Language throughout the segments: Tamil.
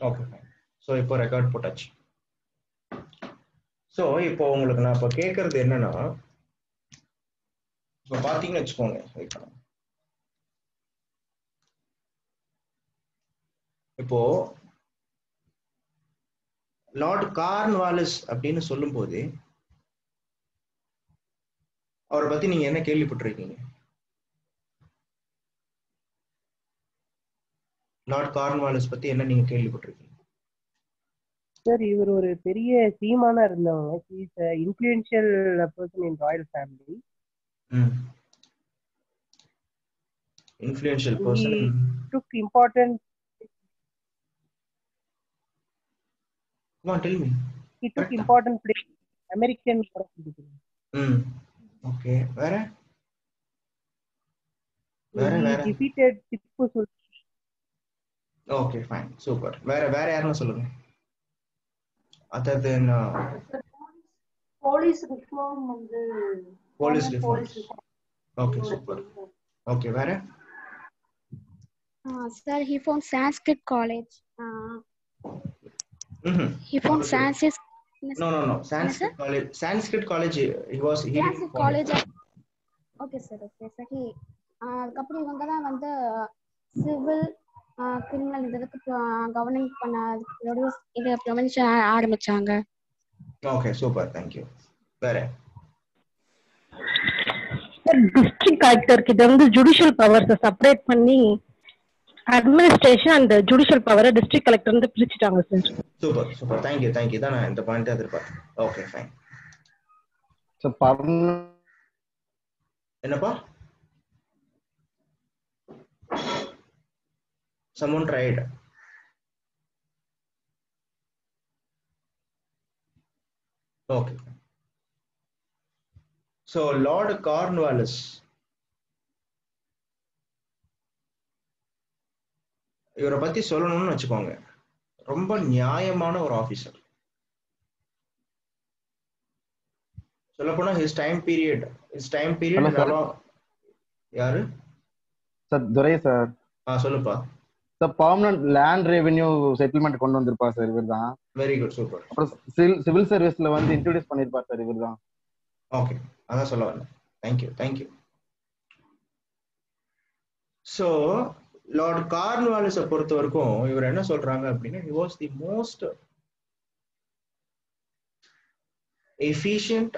Okay fine. ஸோ இப்போ ரெக்கார்ட் போட்டாச்சு. ஸோ இப்போ உங்களுக்கு நான் இப்போ கேட்கறது என்னன்னா, இப்போ பார்த்தீங்கன்னு வச்சுக்கோங்க, இப்போ லார்ட் கார்ன்வாலிஸ் அப்படின்னு சொல்லும் போது அவரை பத்தி நீங்க என்ன கேள்விப்பட்டிருக்கீங்க? லார்ட் கார்ன்வாலிஸ் பத்தி என்ன நீங்க கேள்விப்பட்டிருக்கீங்க? சார் இவர் ஒரு பெரிய சீமானா இருந்தவங்க. He is a influential person in royal family. Influential person. He took important. Come on, tell me. He took important place American. Okay. Where? He defeated Tipu Sultan. Okay, fine. Super. Where யாருன்னு சொல்லுங்க. Other than police reform வந்து police reform. Okay, super. Okay, where? Sir, he found Sanskrit college. He found Sanskrit. No. Sanskrit college. Sanskrit college. He was here. Sanskrit college. Okay, sir. Okay, sir. He அதுக்கப்புறம் இவங்க தான் வந்து சிவில் கிரிமினல் இதுக்கு கவர்னிங் பண்ண இது ப்ரொவின்ஷன் ஆரம்பிச்சாங்க. Okay super, thank you. வேற டிஸ்ட்ரிக்ட் கலெக்டர் கிட்ட வந்து ஜுடிஷியல் பவர்ஸை செப்பரேட் பண்ணி அட்மினிஸ்ட்ரேஷன் அண்ட் ஜுடிஷியல் பவரை டிஸ்ட்ரிக்ட் கலெக்டர் வந்து பிரிச்சுட்டாங்க சார். சூப்பர் தேங்க் யூ தான் நான் இந்த பாயிண்ட் எதிர்பார்த்தேன். Okay fine. என்னப்பா? someone tried. Okay, so Lord Cornwallis இவரை பத்தி சொல்லணும்னு வச்சுக்கோங்க, ரொம்ப நியாயமான ஒரு ஆபீசர். சொல்லப்போனா his time period யாரு சார்? துரை சார். சொல்லுப்பா sir. Permanent land revenue settlement கொண்டு வந்திருப்பா சார் இவர்தான். Very good, super. அப்புறம் சிவில் சர்வீஸ்ல வந்து இன்ட்ரோடியூஸ் பண்ணிருப்பார் சார் இவர்தான். ஓகே, அதான் சொல்ல வரேன். Thank you. சோ லார்ட் கார்ன்வாலிஸை பொறுத்த வரைக்கும் இவர் என்ன சொல்றாங்க அப்படின்னா, he was the most efficient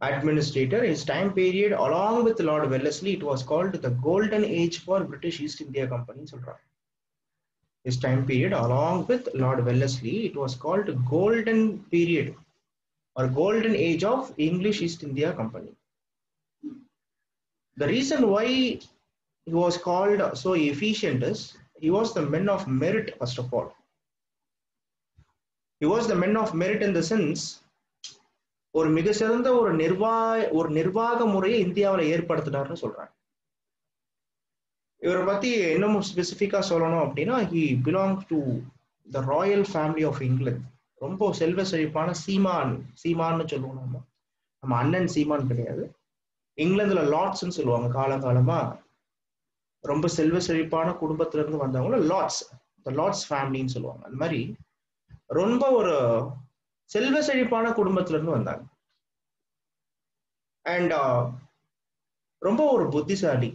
administrator. His time period along with Lord Wellesley, it was called the golden age for British East India Company சொல்றாங்க. His time period along with Lord Wellesley, it was called golden period or golden age of English East India Company. The reason why he was called so efficient is he was the man of merit. First of all, he was the man of merit in the sense ஒரு மிக சிறந்த ஒரு நிர்வாக முறையை இந்தியாவில் ஏற்படுத்தினார்னு சொல்றாங்க. இவரை பத்தி இன்னமும் ஸ்பெசிபிக்கா சொல்லணும் அப்படின்னா, he belonged to the royal family of England. ரொம்ப செல்வ செழிப்பான சீமான்னு சொல்லுவோம். நம்ம அண்ணன் சீமான் கிடையாது. இங்கிலாந்துல லார்ட்ஸ்ன்னு சொல்லுவாங்க. காலகாலமா ரொம்ப செல்வ செழிப்பான குடும்பத்துல இருந்து வந்தவங்கள லார்ட்ஸ் ஃபேமிலின்னு சொல்லுவாங்க. அந்த மாதிரி ரொம்ப ஒரு செல்வ செழிப்பான குடும்பத்துல இருந்து வந்தாங்க. அண்ட் ரொம்ப ஒரு புத்திசாலி.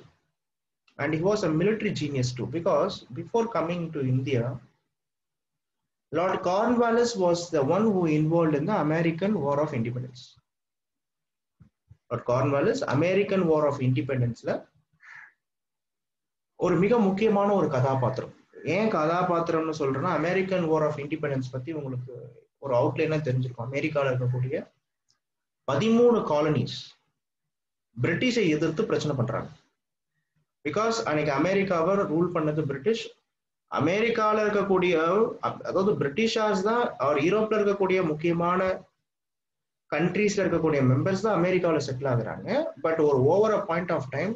And he was a military genius too, because before coming to India, Lord Cornwallis was the one who involved in the American War of Independence. Lord Cornwallis, American War of Independence-ல ஒரு மிக முக்கியமான ஒரு கதாபாத்திரம். ஏன் கதாபாத்திரம்னு சொல்றேன்னா, அமெரிக்கன் வார் ஆஃப் இண்டிபெண்டன்ஸ் பத்தி உங்களுக்கு ஒரு அவுட்லைனா தெரிஞ்சிருக்கும். அமெரிக்காவில் இருக்கக்கூடிய 13 காலனிஸ் பிரிட்டிஷை எதிர்த்து பிரச்சனை பண்றாங்க. பிகாஸ் அன்னைக்கு அமெரிக்காவை ரூல் பண்ணது பிரிட்டிஷ். அமெரிக்காவில் இருக்கக்கூடிய, அதாவது பிரிட்டிஷார்ஸ் தான், அவர் யூரோப்ல இருக்கக்கூடிய முக்கியமான கண்ட்ரீஸ்ல இருக்கக்கூடிய மெம்பர்ஸ் தான் அமெரிக்காவில் செட்டில் ஆகுறாங்க. பட் ஒரு over a point of time,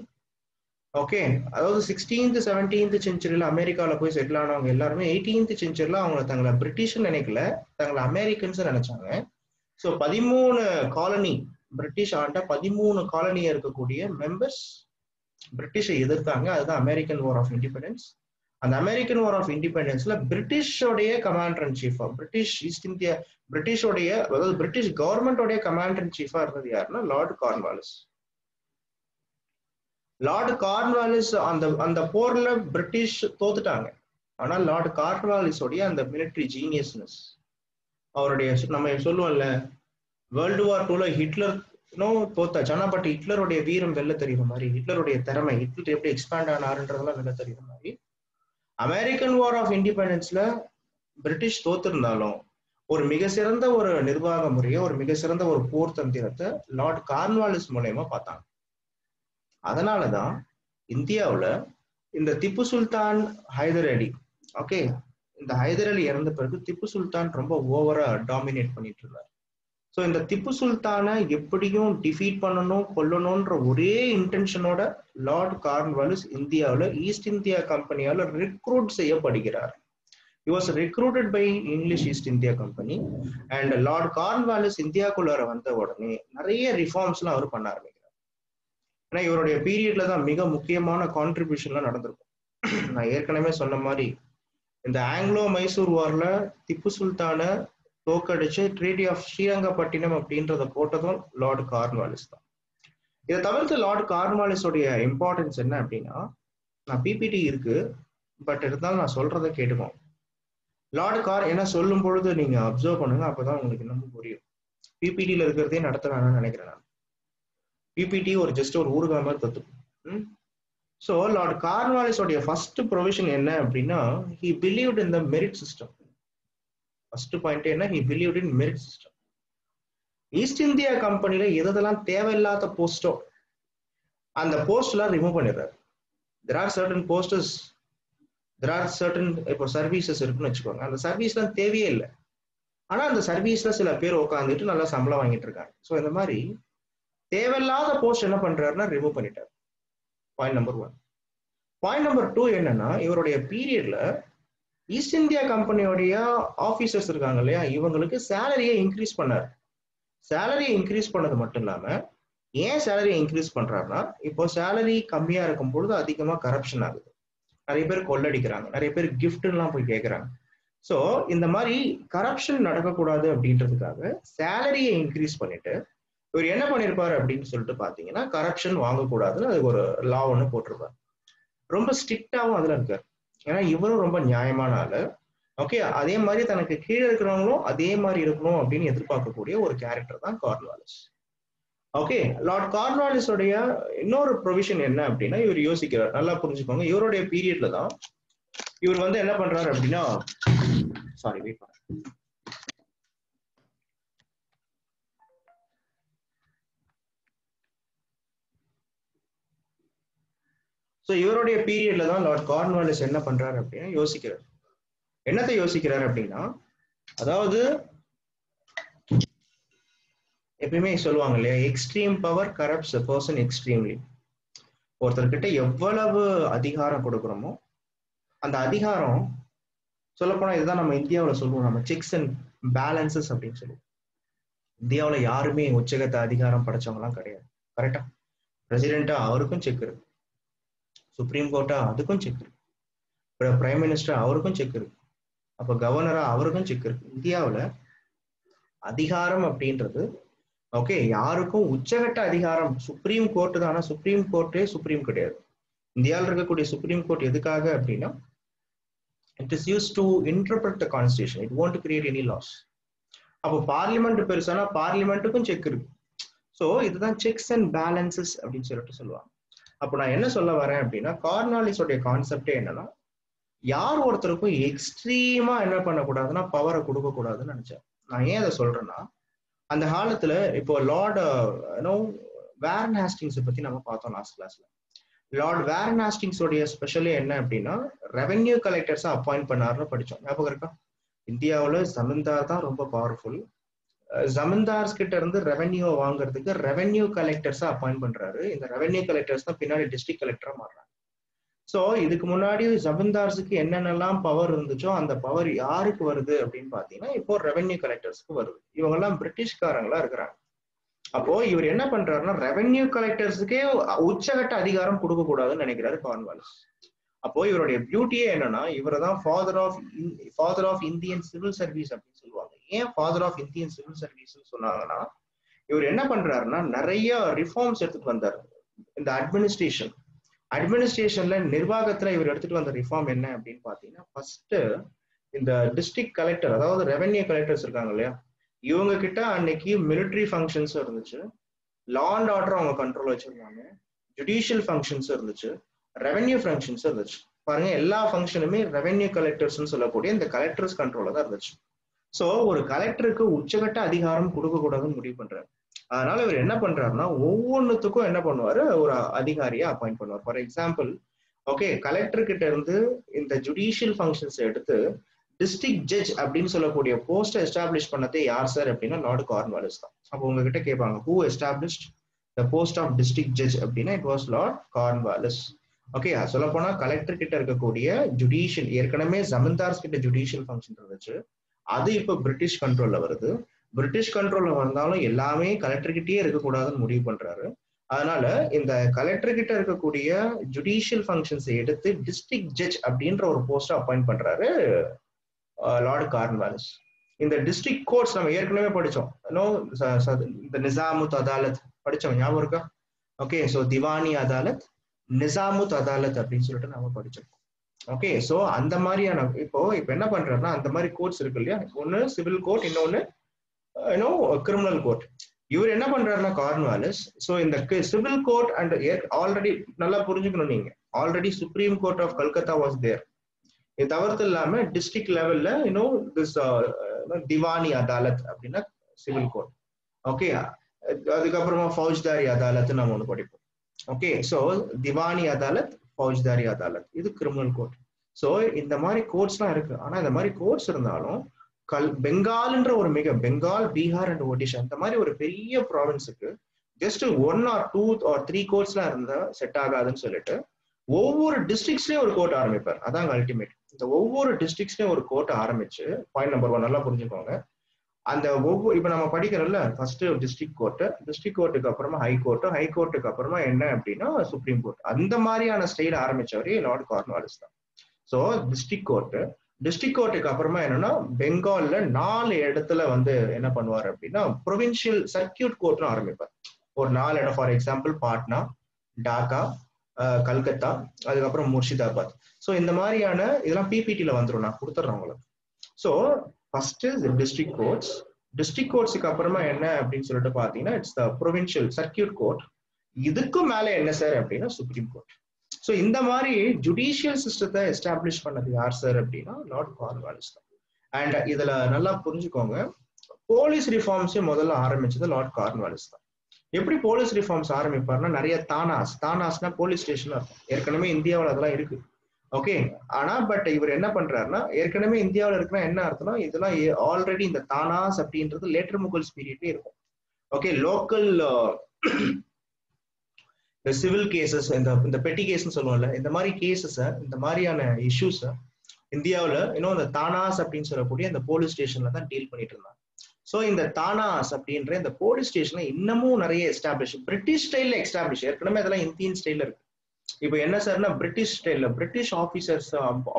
okay, அதாவது 16th 17th செஞ்சுரியில அமெரிக்காவில் போய் செட்டில் ஆனவங்க எல்லாருமே 18th செஞ்சுரியில அவங்க தங்களை பிரிட்டிஷ் நினைக்கல, தங்களை அமெரிக்கன்ஸ் நினைச்சாங்க. ஸோ 13 காலனி, பிரிட்டிஷ் ஆண்ட 13 காலனியா இருக்கக்கூடிய மெம்பர்ஸ் பிரிட்டிஷை எதிர்த்தாங்க. அதுதான் அமெரிக்கன் வார் ஆஃப் இண்டிபெண்டன்ஸ். அந்த அமெரிக்கன் வார் ஆஃப் இண்டிபெண்டன்ஸ்ல பிரிட்டிஷோடைய கமாண்டர் இன் சீஃபா, பிரிட்டிஷ் ஈஸ்ட் இந்தியா பிரிட்டிஷோடைய, அதாவது பிரிட்டிஷ் கவர்மெண்டோடைய கமாண்டர் இன் சீஃபா இருந்தது யாருன்னா லார்ட் கார்ன்வாலிஸ். லார்ட் கார்ன்வாலிஸ் அந்த போர்ல பிரிட்டிஷ் தோத்துட்டாங்க. ஆனா லார்ட் கார்ன்வாலிஸோடைய அந்த மிலிட்டரி ஜீனியஸ்னஸ், அவருடைய நம்ம சொல்லுவோம்ல வேர்ல்டு வார் 2ல ஹிட்லர் தோத்தாச்சு, ஆனா பட் ஹிட்லருடைய வீரம் வெல்ல தெரியுற மாதிரி, ஹிட்லருடைய திறமை, ஹிட்லர் எப்படி எக்ஸ்பேண்ட் ஆனாருன்றதெல்லாம் வெல்ல தெரியுற மாதிரி, அமெரிக்கன் வார் ஆஃப் இண்டிபெண்டன்ஸ்ல பிரிட்டிஷ் தோத்திருந்தாலும் ஒரு மிக சிறந்த ஒரு நிர்வாக முறையை, ஒரு மிக சிறந்த ஒரு போர் தந்திரத்தை லார்ட் கார்ன்வாலிஸ் மூலயமா பார்த்தாங்க. அதனாலதான் இந்தியாவுல இந்த திப்பு சுல்தான் ஹைதர் அலி, ஓகே, இந்த ஹைதர் அலி இறந்த பிறகு திப்பு சுல்தான் ரொம்ப ஓவரா டாமினேட் பண்ணிட்டு இருந்தார். ஸோ இந்த திப்பு சுல்தானை எப்படியும் டிஃபீட் பண்ணணும், கொல்லணும்ன்ற ஒரே இன்டென்ஷனோட லார்ட் கார்ன்வாலிஸ் இந்தியாவில் ஈஸ்ட் இந்தியா கம்பெனியால ரெக்ரூட் செய்யப்படுகிறார். He was recruited by English East India Company and Lord Cornwallis இந்தியாக்குள்ளார வந்த உடனே நிறைய ரிஃபார்ம்ஸ்லாம் அவர் பண்ண ஆரம்பிக்கிறார். ஏன்னா இவருடைய பீரியட்ல தான் மிக முக்கியமான கான்ட்ரிபியூஷன்லாம் நடந்திருக்கும். நான் ஏற்கனவே சொன்ன மாதிரி இந்த ஆங்கிலோ மைசூர் வார்ல திப்பு சுல்தானை தோக்கடிச்சு ட்ரீட்டி ஆஃப் ஸ்ரீரங்கப்பட்டினம் அப்படின்றத போட்டதும் லார்ட் கார்ன்வாலிஸ் தான். இதை தவிர்த்து லார்ட் கார்ன்வாலிஸோடைய இம்பார்ட்டன்ஸ் என்ன அப்படின்னா, நான் பிபிடி இருக்கு பட் இருந்தாலும் நான் சொல்றதை கேட்டுக்கோங்க. லார்ட் என்ன சொல்லும் பொழுது நீங்க அப்சர்வ் பண்ணுங்க, அப்பதான் உங்களுக்கு இன்னமும் புரியும். பிபிடியில இருக்கிறதே நடத்துறான்னு நினைக்கிறேன் நான். பிபிடி ஒரு ஜஸ்ட் ஒரு ஊருகா மாதிரி தத்துவம். ஸோ லார்ட் கார்ன்வாலிஸோடைய ஃபர்ஸ்ட் ப்ரொவிஷன் என்ன அப்படின்னா, he believed in the merit system. First point என்ன, he believed in merit system. East India கம்பெனில எதெல்லாம் தேவையில்லாத போஸ்டோ அந்த போஸ்ட் எல்லாம் ரிமூவ் பண்ணிடுறாரு. there are certain posters, there are certain இப்போ சர்வீசஸ் இருக்குன்னு வச்சுக்கோங்க, அந்த சர்வீஸ்லாம் தேவையே இல்லை, ஆனா அந்த சர்வீஸ்ல சில பேர் உட்காந்துட்டு நல்லா சம்பளம் வாங்கிட்டு இருக்காங்க. ஸோ இந்த மாதிரி தேவையில்லாத போஸ்ட் என்ன பண்றாருன்னா ரிமூவ் பண்ணிட்டார். Point number 1. பாயிண்ட் நம்பர் 2 என்னன்னா, இவருடைய பீரியட்ல ஈஸ்ட் இந்தியா கம்பெனியோடைய ஆபீசர்ஸ் இருக்காங்க இல்லையா, இவங்களுக்கு சேலரியை இன்க்ரீஸ் பண்ணாரு. சேலரியை இன்க்ரீஸ் பண்ணது மட்டும் இல்லாம, ஏன் சேலரியை இன்க்ரீஸ் பண்றாருன்னா, இப்போ சேலரி கம்மியா இருக்கும் பொழுது அதிகமா கரப்ஷன் ஆகுது, நிறைய பேர் கொள்ளடிக்கிறாங்க, நிறைய பேர் கிஃப்ட் எல்லாம் போய் கேட்கறாங்க. ஸோ இந்த மாதிரி கரப்ஷன் நடக்கக்கூடாது அப்படின்றதுக்காக சேலரியை இன்க்ரீஸ் பண்ணிட்டு இவர் என்ன பண்ணிருப்பாரு அப்படின்னு சொல்லிட்டு பாத்தீங்கன்னா, கரப்ஷன் வாங்கக்கூடாதுன்னு அதுக்கு ஒரு லா ஒன்று போட்டிருப்பாரு. ரொம்ப ஸ்ட்ரிக்டாவும் அதுல இருக்காரு. ஏன்னா இவரும் ரொம்ப நியாயமான ஆளு. ஓகே, அதே மாதிரி தனக்கு கீழே இருக்கிறவங்களும் அதே மாதிரி இருக்கணும் அப்படின்னு எதிர்பார்க்கக்கூடிய ஒரு கேரக்டர் தான் கார்ன்வாலிஸ். ஓகே, லார்ட் கார்ன்வாலிஸோடைய இன்னொரு ப்ரொவிஷன் என்ன அப்படின்னா, இவர் யோசிக்கிறார். நல்லா புரிஞ்சுக்கோங்க, இவருடைய பீரியட்ல தான் இவர் வந்து என்ன பண்றாரு அப்படின்னா, சாரி வெயிட் பண்ண, ஸோ இவருடைய பீரியட்ல தான் லார்ட் கார்ன்வாலிஸ் என்ன பண்றாரு அப்படின்னா யோசிக்கிறார். என்னத்தை யோசிக்கிறாரு அப்படின்னா, அதாவது எப்பயுமே சொல்லுவாங்க இல்லையா, extreme power corrupts a person extremely. ஒருத்தர்கிட்ட எவ்வளவு அதிகாரம் கொடுக்குறோமோ அந்த அதிகாரம், சொல்லப்போனா இதுதான் நம்ம இந்தியாவில் சொல்லுவோம், நம்ம செக்ஸ் அண்ட் பேலன்சஸ் அப்படின்னு சொல்லுவோம். இந்தியாவில் யாருமே உச்சகத்த அதிகாரம் படைச்சவங்கலாம் கிடையாது. கரெக்டா? பிரசிடென்டா அவருக்கும் செக் இருக்கு, சுப்ரீம் கோர்ட்டா அதுக்கும் செக் இருக்கு, பிரைம் மினிஸ்டர் அவருக்கும் செக் இருக்கு, அப்ப கவர்னரா அவருக்கும் செக் இருக்கு. இந்தியாவில் அதிகாரம் அப்படின்றது ஓகே யாருக்கும் உச்சகட்ட அதிகாரம் சுப்ரீம் கோர்ட்டு தான். ஆனா சுப்ரீம் கோர்ட்டே சுப்ரீம் கிடையாது. இந்தியாவில் இருக்கக்கூடிய சுப்ரீம் கோர்ட் எதுக்காக அப்படின்னா, it is used to interpret the constitution, it want to create any laws. அப்போ பார்லிமெண்ட் பெருசானா பார்லிமெண்ட்டுக்கும் செக் இருக்கு. ஸோ இதுதான் செக்ஸ் அண்ட் பேலன்சஸ் அப்படின்னு சொல்லிட்டு சொல்லுவாங்க. அப்போ நான் என்ன சொல்ல வரேன் அப்படின்னா, கார்ன்வாலிஸோடைய கான்செப்டே என்னன்னா, யார் ஒருத்தருக்கும் எக்ஸ்ட்ரீமா என்ன பண்ணக்கூடாதுன்னா பவரை கொடுக்க கூடாதுன்னு நினைச்சேன். நான் ஏன் அதை சொல்றேன்னா, அந்த காலத்துல இப்போ லார்ட் வேரன் ஹாஸ்டிங்ஸ் பத்தி நம்ம பார்த்தோம் லாஸ்ட் கிளாஸ்ல. லார்ட் வேரன் ஹாஸ்டிங்ஸோடைய ஸ்பெஷலே என்ன அப்படின்னா, ரெவென்யூ கலெக்டர்ஸா அப்பாயிண்ட் பண்ணாருன்னு படிச்சோம். ஞாபகம் இருக்கா? இந்தியாவில் ஜமீன்தார் தான் ரொம்ப பவர்ஃபுல். ஜமீன்தார்ஸ் கிட்ட இருந்து ரெவென்யூ வாங்குறதுக்கு ரெவென்யூ கலெக்டர்ஸா அப்பாயிண்ட் பண்றாரு. இந்த ரெவென்யூ கலெக்டர்ஸ் தான் பின்னாடி டிஸ்ட்ரிக்ட் கலெக்டரா மாறுறாங்க. ஸோ இதுக்கு முன்னாடி ஜமீன்தார்ஸுக்கு என்னென்னலாம் பவர் இருந்துச்சோ அந்த பவர் யாருக்கு வருது அப்படின்னு பாத்தீங்கன்னா, இப்போ ரெவென்யூ கலெக்டர்ஸ்க்கு வருது. இவங்க எல்லாம் பிரிட்டிஷ்காரங்களா இருக்கிறாங்க. அப்போ இவர் என்ன பண்றாருன்னா, ரெவென்யூ கலெக்டர்ஸுக்கே உச்சகட்ட அதிகாரம் கொடுக்க கூடாதுன்னு நினைக்கிறாரு கார்ன்வாலிஸ். அப்போ இவருடைய பியூட்டியே என்னன்னா, இவரை தான் father of Indian civil service அப்படின்னு சொல்லுவாங்க. ஏன் father of Indian civil service சொன்னாங்கன்னா, இவர் என்ன பண்றாருன்னா நிறைய ரிஃபார்ம்ஸ் எடுத்துட்டு வந்தார். இந்த அட்மினிஸ்ட்ரேஷன்ல நிர்வாகத்துல இவர் எடுத்துட்டு வந்த ரிஃபார்ம் என்ன அப்படின்னு பாத்தீங்கன்னா, ஃபர்ஸ்ட் இந்த டிஸ்ட்ரிக்ட் கலெக்டர், அதாவது ரெவென்யூ கலெக்டர்ஸ் இருக்காங்க இல்லையா, இவங்க கிட்ட அன்னைக்கு மிலிட்ரி ஃபங்க்ஷன்ஸ் இருந்துச்சு, லா அண்ட் ஆர்டர் அவங்க கண்ட்ரோல் வச்சிருந்தாங்க, ஜுடிஷியல் ஃபங்க்ஷன்ஸ் இருந்துச்சு, ரெவென்யூ ஃபங்க்ஷன்ஸ் இருந்துச்சு. பாருங்க, எல்லா ஃபங்க்ஷனுமே ரெவென்யூ கலெக்டர்ஸ் சொல்லக்கூடிய இந்த கலெக்டர்ஸ் கண்ட்ரோல தான் இருந்துச்சு. ஸோ ஒரு கலெக்டருக்கு உச்சகட்ட அதிகாரம் கொடுக்க கூடாதுன்னு முடிவு பண்றாரு. அதனால இவர் என்ன பண்றாருன்னா, ஒவ்வொன்றுத்துக்கும் என்ன பண்ணுவாரு, ஒரு அதிகாரியை அப்பாயிண்ட் பண்ணுவார். ஃபார் எக்ஸாம்பிள், ஓகே, கலெக்டர் கிட்ட இருந்து இந்த ஜுடிஷியல் ஃபங்க்ஷன்ஸ் எடுத்து டிஸ்ட்ரிக்ட் ஜட்ஜ் அப்படின்னு சொல்லக்கூடிய போஸ்ட் எஸ்டாப்ளிஷ் பண்ணதே யார் சார் அப்படின்னா லார்ட் கார்ன்வாலிஸ் தான். அப்போ உங்ககிட்ட கேட்பாங்க, who established the post of district judge அப்படின்னா it was lord Cornwallis. Okay, சொல்ல போனா கலெக்டர் கிட்ட இருக்கக்கூடிய ஜுடிஷியல், ஏற்கனவே ஜமீன்தார்ஸ் கிட்ட ஜுடிஷியல் ஃபங்க்ஷன் இருந்துச்சு, அது இப்போ பிரிட்டிஷ் கண்ட்ரோல்ல வருது. பிரிட்டிஷ் கண்ட்ரோல்ல வந்தாலும் எல்லாமே கலெக்டர் கிட்டயே இருக்கக்கூடாதுன்னு முடிவு பண்றாரு. அதனால இந்த கலெக்டர் கிட்ட இருக்கக்கூடிய ஜுடிஷியல் ஃபங்க்ஷன்ஸ் எடுத்து டிஸ்ட்ரிக்ட் ஜட்ஜ் அப்படின்ற ஒரு போஸ்ட் அப்பாயிண்ட் பண்றாரு லார்ட் கார்ன்வாலிஸ். இந்த டிஸ்ட்ரிக்ட் கோர்ட்ஸ் நம்ம ஏற்கனவே படிச்சோம், இந்த நிசாமுத் அதாலத் படிச்சோம், ஞாபகம் இருக்கா? ஓகே, ஸோ திவானி அதாலத், நிசாமுத் அதாலத் அப்படின்னு சொல்லிட்டு நாம படிச்சோம். ஓகே, ஸோ அந்த மாதிரியான இப்போ என்ன பண்றாருன்னா, அந்த மாதிரி கோர்ட்ஸ் இருக்கு இல்லையா, ஒன்னு சிவில் கோர்ட், இன்னொன்னு கிரிமினல் கோர்ட். இவர் என்ன பண்றாருன்னா கார்ன்வாலிஸ், ஸோ இந்த சிவில் கோர்ட் அண்ட் ஆல்ரெடி நல்லா புரிஞ்சுக்கணும் நீங்க, already Supreme Court of Calcutta was there. இது தவிர்த்து இல்லாம டிஸ்ட்ரிக்ட் லெவல்ல திஸ் திவானி அதாலத் அப்படின்னா சிவில் கோர்ட். ஓகே, அதுக்கப்புறமா ஃபௌஜ்தாரி அதாலத் நம்ம ஒண்ணு படிப்போம். ஓகே, ஸோ திவானி அதாலத், ஃபௌஜ்தாரி அதாலத், இது கிரிமினல் கோர்ட். ஸோ இந்த மாதிரி கோர்ட்ஸ்லாம் இருக்கு. ஆனா இந்த மாதிரி கோர்ட்ஸ் இருந்தாலும் பெங்கால்ன்ற ஒரு பெங்கால், பீகார் அண்ட் ஒடிஷா இந்த மாதிரி ஒரு பெரிய ப்ராவின்ஸுக்கு ஜஸ்ட் 1 or 2 or 3 கோர்ட்ஸ்லாம் இருந்தா செட் ஆகாதுன்னு சொல்லிட்டு ஒவ்வொரு டிஸ்ட்ரிக்ட்ஸ்லயும் ஒரு கோர்ட் ஆரம்பிப்பார். அதாங்க அல்டிமேட். இந்த ஒவ்வொரு டிஸ்ட்ரிக்ட்ஸ்லயும் ஒரு கோர்ட் ஆரம்பிச்சு, பாயிண்ட் நம்பர் 1 நல்லா புரிஞ்சுக்கோங்க, அந்த ஒவ்வொரு இப்ப நம்ம படிக்கிறோம்ல, ஃபர்ஸ்ட் டிஸ்ட்ரிக்ட் கோர்ட்டுக்கு அப்புறமா ஹை கோர்ட்டுக்கு அப்புறமா என்ன அப்படின்னா சுப்ரீம் கோர்ட், அந்த மாதிரியான ஸ்டைல் ஆரம்பிச்சவரே லார்ட் கார்ன்வாலிஸ் தான். ஸோ டிஸ்ட்ரிக்ட் கோர்ட்டுக்கு அப்புறமா என்னன்னா பெங்கால்ல 4 இடத்துல என்ன பண்ணுவார் அப்படின்னா ப்ரொவின்சியல் சர்க்கியூட் கோர்ட்னு ஆரம்பிப்பார். ஒரு 4 இடம், ஃபார் எக்ஸாம்பிள் பாட்னா, டாக்கா, கல்கத்தா, அதுக்கப்புறம் முர்ஷிதாபாத். ஸோ இந்த மாதிரியான இதெல்லாம் பிபிடில வந்துடும், நான் கொடுத்துட்றேன் உங்களுக்கு. ஸோ ஃபர்ஸ்ட் டிஸ்ட்ரிக்ட் கோர்ட்ஸுக்கு அப்புறமா என்ன அப்படின்னு சொல்லிட்டு பாத்தீங்கன்னா it's the provincial circuit court. இதுக்கும் மேல என்ன சார் அப்படின்னா சுப்ரீம் கோர்ட். ஸோ இந்த மாதிரி ஜுடிஷியல் சிஸ்டத்தை எஸ்டாப்ளிஷ் பண்ணது யார் சார் அப்படின்னா லார்ட் கார்ன்வாலிஸ் தான். அண்ட் இதுல நல்லா புரிஞ்சுக்கோங்க, போலீஸ் ரிஃபார்ம்ஸையும் முதல்ல ஆரம்பிச்சது லார்ட் கார்ன்வாலிஸ் தான். எப்படி போலீஸ் ரிஃபார்ம்ஸ் ஆரம்பிப்பாருன்னா, நிறைய தானாஸ்னா போலீஸ் ஸ்டேஷன் இருக்கும். ஏற்கனவே இந்தியாவில் அதெல்லாம் இருக்கு. ஓகே, ஆனா பட் இவர் என்ன பண்றாருன்னா, ஏற்கனவே இந்தியாவில் இருக்குன்னா என்ன அர்த்தம்னா, இதெல்லாம் ஆல்ரெடி இந்த தானாஸ் அப்படின்றது லேட்டர் முகல்ஸ் பீரியட்லயே இருக்கும். ஓகே, லோக்கல் இந்த சிவில் கேசஸ், இந்த பெட்டி கேஸ்ன்னு சொல்லுவோம்ல, இந்த மாதிரி கேசஸ், இந்த மாதிரியான இஷ்யூஸ் இந்தியாவில் இந்த தானாஸ் அப்படின்னு சொல்லக்கூடிய இந்த போலீஸ் ஸ்டேஷன்ல தான் டீல் பண்ணிட்டு இருந்தாங்க. ஸோ இந்த தானாஸ் அப்படின்ற இந்த போலீஸ் ஸ்டேஷன்ல இன்னமும் நிறைய எஸ்டாப்ளிஷ், பிரிட்டிஷ் ஸ்டைல்ல எஸ்டாப்ளிஷ், ஏற்கனவே அதெல்லாம் இந்தியன் ஸ்டைல்ல இருக்கு. இப்போ என்ன சார்னா பிரிட்டிஷ் ஸ்டைல்ல பிரிட்டிஷ் ஆஃபீஸர்ஸ்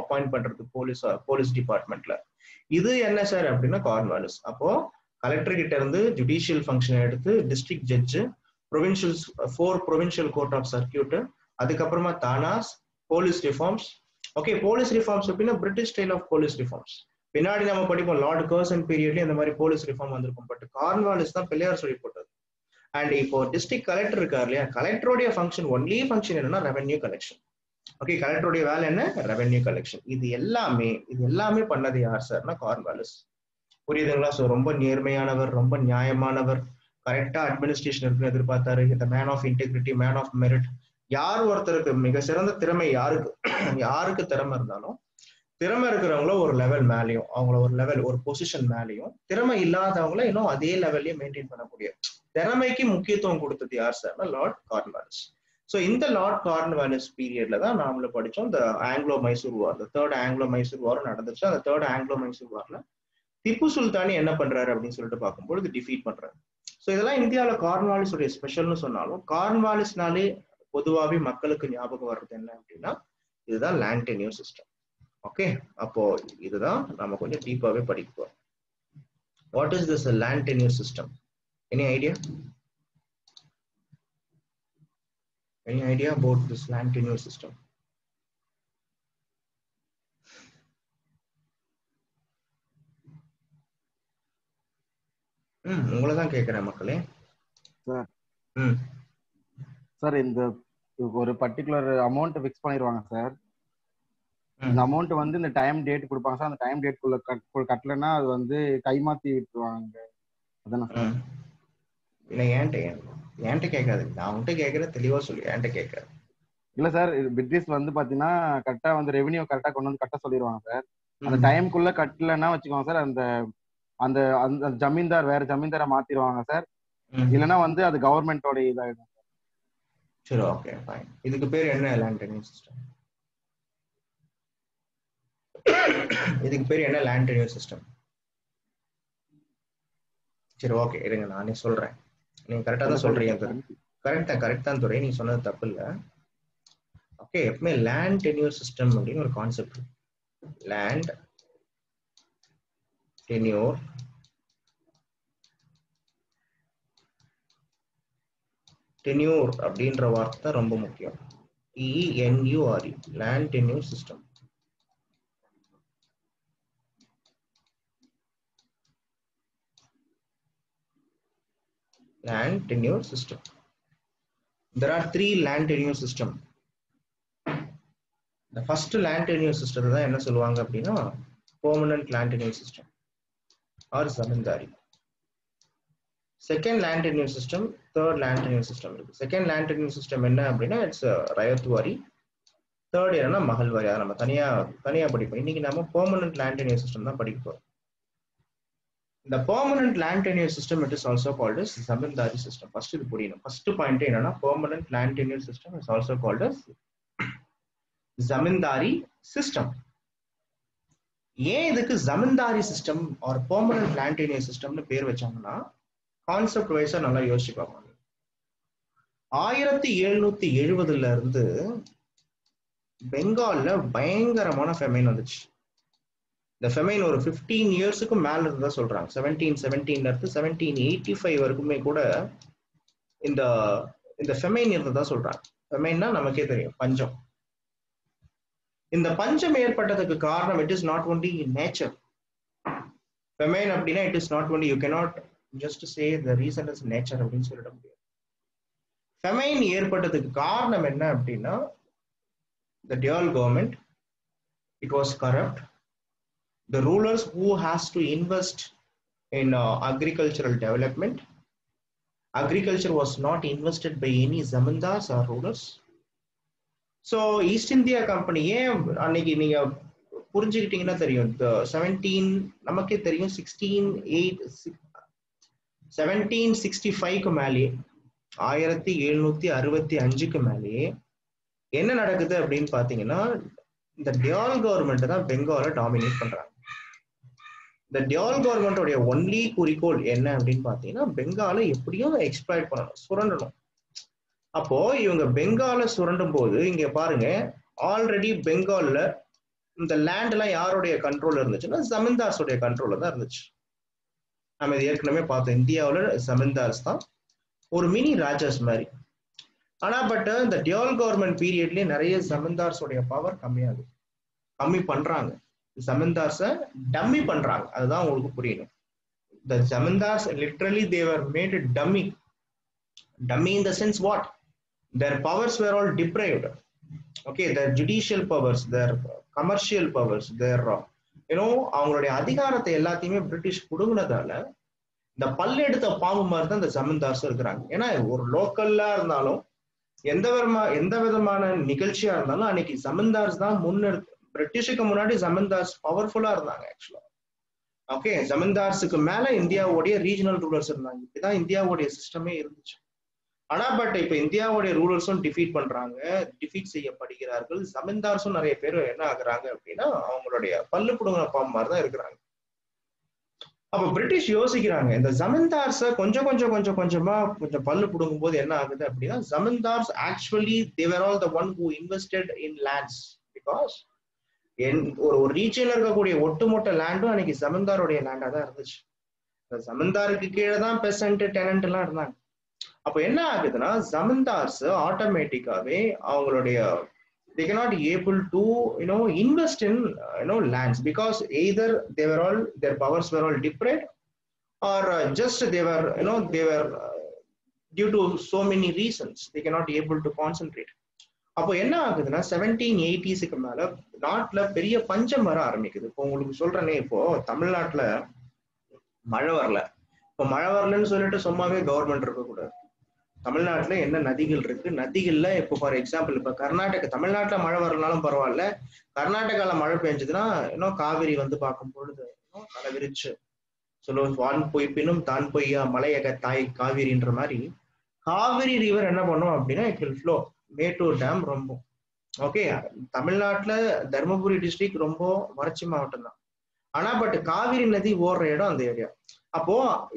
அப்பாயிண்ட் பண்றது போலீஸ் டிபார்ட்மெண்ட்ல. இது என்ன சார் அப்படின்னா கார்ன்வாலிஸ். அப்போ கலெக்டர் கிட்ட இருந்து ஜுடிஷியல் ஃபங்க்ஷன் எடுத்து district judge, 4 provincial court of circuit, அதுக்கப்புறமா thanas, police reforms. Okay, police reforms அப்படின்னா British style of police reforms. பின்னாடி நம்ம படிப்போம் லார்ட் கர்சன் பீரியட்லயும் இந்த மாதிரி போலீஸ் ரிஃபார்ம் வந்திருக்கும். பட் கார்ன்வாலிஸ் தான் பிள்ளையார் சொல்லி போட்டது. அண்ட் இப்போ டிஸ்ட்ரிக்ட் கலெக்டர் இருக்காரு இல்லையா, கலெக்டருடைய ஃபங்க்ஷன் ஒன்லி ஃபங்க்ஷன் என்னன்னா ரெவென்யூ கலெக்ஷன். ஓகே, கலெக்டருடைய வேலை என்ன, ரெவென்யூ கலெக்ஷன். இது எல்லாமே பண்ணது யார் சார்னா கார்ன்வாலிஸ். புரியுதுங்களா? ஸோ ரொம்ப நேர்மையானவர், ரொம்ப நியாயமானவர், கரெக்டா அட்மினிஸ்ட்ரேஷன் இருக்குன்னு எதிர்பார்த்தாரு. இந்த man of integrity, man of merit. யார் ஒருத்தருக்கு மிக சிறந்த திறமை, யாருக்கு திறமை இருந்தாலும், திறமை இருக்கிறவங்கள ஒரு லெவல் மேலேயும், அவங்கள ஒரு லெவல் ஒரு பொசிஷன் மேலேயும், திறமை இல்லாதவங்கள இன்னும் அதே லெவல்லயே மெயின்டைன் பண்ணக்கூடிய திறமைக்கு முக்கியத்துவம் கொடுத்தது யார் சார்னா லார்ட் கார்ன்வாலிஸ். ஸோ இந்த லார்ட் கார்ன்வாலிஸ் பீரியட்ல தான் நாமள படிச்சோம் இந்த ஆங்கிலோ மைசூர் வார். இந்த 3rd ஆங்கிலோ மைசூர் வாரும் நடந்துச்சு. அந்த 3rd ஆங்கிலோ மைசூர் வார்ல திப்பு சுல்தானி என்ன பண்றாரு அப்படின்னு சொல்லிட்டு பார்க்கும்போது டிஃபீட் பண்றாரு. ஸோ இதெல்லாம் இந்தியாவில் கார்ன்வாலிஸ் உடைய ஸ்பெஷல்னு சொன்னாலும், கார்ன்வாலிஸ்னாலே பொதுவாகவே மக்களுக்கு ஞாபகம் வர்றது என்ன அப்படின்னா இதுதான் லேண்ட் டென்யூர் சிஸ்டம். ஓகே, அப்போ இதுதான் நம்ம கொஞ்சம் டீப்பாவே படிப்போம். What is this land tenure system? Any idea? Any idea about this land tenure system? உங்களை தான் கேட்கிறேன் மக்களே. சார் இந்த ஒரு பர்டிகுலர் அமௌண்ட் ஃபிக்ஸ் பண்ணிடுவாங்க சார். இந்த அமௌண்ட் வந்து இந்த டைம் டேட் கொடுப்பாங்க சார். அந்த டைம் டேட் குள்ள கட்டலன்னா அது வந்து கைமாத்தி விட்டுருவாங்க. அதானே சார்? இல்லை, ஏன்ட்ட கேட்காது. நான் உன்கிட்ட கேட்கறேன், தெளிவா சொல்லி. ஏன்ட்ட கேட்காது. இல்ல சார், பிரிட்டிஷ் வந்து பாத்தீங்கன்னா கரெக்டா வந்து ரெவென்யூ கரெக்டா கொண்டு வந்து கட்ட சொல்லிடுவாங்க சார். அந்த டைம்குள்ள கட்டலன்னா வச்சுக்கோங்க சார், அந்த அந்த அந்த ஜமீன்தார் வேற ஜமீன்தாரை மாத்திடுவாங்க சார். இல்லைன்னா வந்து அது கவர்மெண்டோட இதாயிடும். சரி, ஓகே, ஃபைன். இதுக்கு பேர் என்ன லேண்ட் டென்யூர் சிஸ்டம்? இதுக்கு பேர் என்ன லேண்ட் டென்யூர் சிஸ்டம்? சரி, ஓகே, இருங்க நானே சொல்றேன். நீங்க கரெக்டா தான் சொல்றீங்க. கரெக்ட் தான் துறை, நீங்க சொன்னது தப்பு இல்ல. ஓகே, எப்பவுமே லேண்ட் டென்யூர் சிஸ்டம் அப்படின்னு ஒரு கான்செப்ட். லேண்ட் டென்யூர் அப்படின்ற வார்த்தை ரொம்ப முக்கியம். TENURE, land tenure system. Land tenure system. There are 3 land tenure system. The first land tenure system தான் என்ன சொல்லுவாங்க அப்படின்னா permanent land tenure system or zamindari. Second land tenure system, third land tenure system இருக்கு. Second land tenure system என்ன அப்படின்னா it's rayatwari. Third என்னன்னா mahalwari. அதை நம்ம தனியா படிப்போம். இன்னைக்கு நம்ம permanent land tenure system தான் படிக்க போறோம். The permanent land tenure system, it is also called as zamindari system. First இது புரியணும். First point என்னன்னா permanent land tenure system is also called as zamindari system. ஏன் இதுக்கு zamindari system or permanent land tenure system னு பேர் வச்சாங்கன்னா கான்செப்ட் வைஸா நல்லா யோசிச்சு பார்க்கணும். 1770ல இருந்து பெங்கால்ல பயங்கரமான ஃபெமைன் வந்துச்சு. இந்த ஃபெமைன் ஒரு 15 இயர்ஸுக்கு மேல இருந்தா சொல்றாங்க. 1717ல இருந்து 1785 வரைக்குமே கூட இந்த ஃபெமைன் இருந்ததா சொல்றாங்க. ஃபெமைன்னா நமக்கே தெரியும், பஞ்சம். இந்த பஞ்சம் ஏற்பட்டதுக்கு காரணம் it is not only nature. Famine அப்படின்னா it is not only, you cannot just say the reason is nature அப்படின்னு சொல்லிட முடியாது. ஃபெமைன் ஏற்பட்டதுக்கு காரணம் என்ன அப்படின்னா the dual government, it was corrupt. The rulers who has to invest in agricultural development, agriculture was not invested by any zamindars or rulers. So East India Company அன்னைக்கு நீங்க புரிஞ்சுக்கிட்டீங்கன்னா தெரியும். 17 நமக்கே தெரியும் 1765க்கு மேலே 1765க்கு மேலே என்ன நடக்குது அப்படின்னு பாத்தீங்கன்னா இந்த டியால் கவர்மெண்ட் தான் பெங்கால டாமினேட் பண்றாங்க. இந்த டியால் கவர்மெண்டோடைய ஒன்லி குறிக்கோள் என்ன அப்படின்னு பாத்தீங்கன்னா பெங்கால எப்படியும் எக்ஸ்ப்ளாய்ட் பண்ணணும், சுரண்டணும். அப்போ இவங்க பெங்கால சுரண்டும் போது இங்க பாருங்க, ஆல்ரெடி பெங்கால்ல இந்த லேண்ட் எல்லாம் யாருடைய கண்ட்ரோல் இருந்துச்சுன்னா ஜமீன்தார்ஸோடைய கண்ட்ரோல்ல தான் இருந்துச்சு. நம்ம இது ஏற்கனவே பார்த்தோம். இந்தியாவில் ஜமீன்தார்ஸ் தான் ஒரு மினி ராஜாஸ் மாதிரி. ஆனா பட் இந்த டியால் கவர்மெண்ட் பீரியட்லயே நிறைய ஜமீன்தார்ஸோடைய பவர் கம்மி பண்றாங்க. ஜமீன்தார்ஸை டம்மி பண்றாங்க. அதுதான் உங்களுக்கு புரியணும். The zamindars literally they were made dummy in the sense what? Their powers were all deprived. Okay, their judicial powers, their commercial powers, their அவங்களுடைய அதிகாரத்தை எல்லாத்தையுமே பிரிட்டிஷ் புடுங்கினதால இந்த பல்லெடுத்த பாம்பு மாதிரி தான் இந்த ஜமீன்தார்ஸ் இருக்கிறாங்க. ஏன்னா ஒரு லோக்கல்லா இருந்தாலும் எந்த விதமான நிகழ்ச்சியா இருந்தாலும் அன்னைக்கு ஜமீன்தார்ஸ் தான் முன்னெடுத்து. பிரிட்டிஷுக்கு முன்னாடி ஜமீன்தார்ஸ் பவர்ஃபுல்லா இருந்தாங்க ஆக்சுவலா. ஓகே, ஜமீன்தார்ஸுக்கு மேல இந்தியாவுடைய ரீஜனல் ரூலர்ஸ் இருந்தாங்க. இப்படிதான் இந்தியாவுடைய சிஸ்டமே இருந்துச்சு. ஆனா பட் இப்ப இந்தியாவுடைய ரூலர்ஸும் டிஃபீட் செய்யப்படுகிறார்கள். ஜமீன்தார்ஸும் நிறைய பேர் என்ன ஆகுறாங்க அப்படின்னா அவங்களுடைய பல்லு புடுங்கின பாம்பு மாதிரி தான் இருக்கிறாங்க. அப்ப பிரிட்டிஷ் யோசிக்கிறாங்க, இந்த ஜமீன்தார்ஸ கொஞ்சமா பல்லு புடுங்கும் போது என்ன ஆகுது அப்படின்னா zamindars actually they were all the one who invested in lands. Because ஒரு ரீஜன்ல இருக்கக்கூடிய ஒட்டுமொத்த லேண்டும் அன்னைக்கு ஜமீன்தாருடைய லேண்டா தான் இருந்துச்சு. ஜமீன்தாருக்கு கீழே தான் பெசன்ட் டெனன்ட் எல்லாம் இருந்தாங்க. அப்போ என்ன ஆகுதுன்னா ஜமீன்தார்ஸ் ஆட்டோமேட்டிக்காவே அவங்களுடைய they cannot able to invest in lands because either their powers were all deprived or just they were due to so many reasons they cannot able to concentrate. அப்போ என்ன ஆகுதுன்னா 1780s மேல நாட்டுல பெரிய பஞ்சம் வர ஆரம்பிக்குது. இப்போ உங்களுக்கு சொல்றேனே, இப்போ தமிழ்நாட்டுல மழை வரல. இப்போ மழை வரலன்னு சொல்லிட்டு சும்மாவே கவர்மெண்ட் இருக்கக்கூடாது. தமிழ்நாட்டுல என்ன நதிகள் இருக்கு, நதிகள்ல இப்போ ஃபார் எக்ஸாம்பிள் இப்போ தமிழ்நாட்டுல மழை வரலனாலும் பரவாயில்ல, கர்நாடகால மழை பெஞ்சதுன்னா காவிரி வந்து பார்க்கும் பொழுது தலை விரிச்சு சொல்லுவோம், வான் பொய்ப்பினும் தான் பொய்யா மலையக தாய் காவிரின்ற மாதிரி காவிரி ரிவர் என்ன பண்ணும் அப்படின்னா it will flow. Mettur dam ரொம்ப ஓகே. தமிழ்நாட்டுல தர்மபுரி டிஸ்ட்ரிக்ட் ரொம்ப வறட்சி மாவட்டம் தான், ஆனா பட் காவிரி நதி ஓடுற இடம் அந்த ஏரியா. அப்போ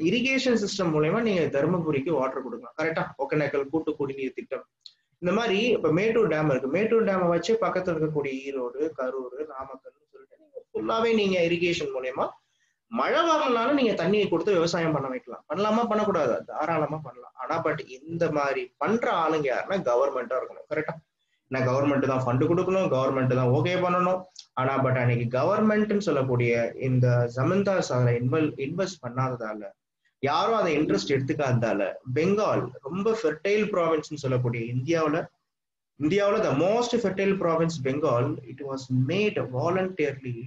இரிகேஷன் சிஸ்டம் மூலயமா நீங்க தர்மபுரிக்கு வாட்டர் கொடுக்கலாம். கரெக்டா? ஒகேனக்கல் கூட்டு குடிநீர் திட்டம் இந்த மாதிரி. இப்ப மேட்டூர் டேம் இருக்கு, மேட்டூர் டேமை வச்சு பக்கத்துல இருக்கக்கூடிய ஈரோடு, கரூர், நாமக்கல்னு சொல்லிட்டு நீங்க ஃபுல்லாவே நீங்க இரிகேஷன் மூலயமா மழை வரலனாலும் நீங்க தண்ணியை கொடுத்து விவசாயம் பண்ண வைக்கலாம். பண்ணலாமா? பண்ணக்கூடாது, தாராளமா பண்ணலாம். ஆனா பட் இந்த மாதிரி பண்ற ஆளுங்க யாருன்னா கவர்மெண்டா இருக்கணும். கரெக்டா? நான் கவர்மெண்ட் தான் ஃபண்டு கொடுக்கணும், கவர்மெண்ட் தான் ஓகே பண்ணணும். ஆனா பட் அன்னைக்கு கவர்மெண்ட்னு சொல்லக்கூடிய இந்த ஜமீன்தார்ஸ் அதை இன்வெஸ்ட் பண்ணாததால, யாரும் அதை இன்ட்ரெஸ்ட் எடுத்துக்காததால, பெங்கால் ரொம்ப ஃபெர்டைல் ப்ராவின்ஸ்னு சொல்லக்கூடிய இந்தியாவில் the most fertile province Bengal, it was made voluntarily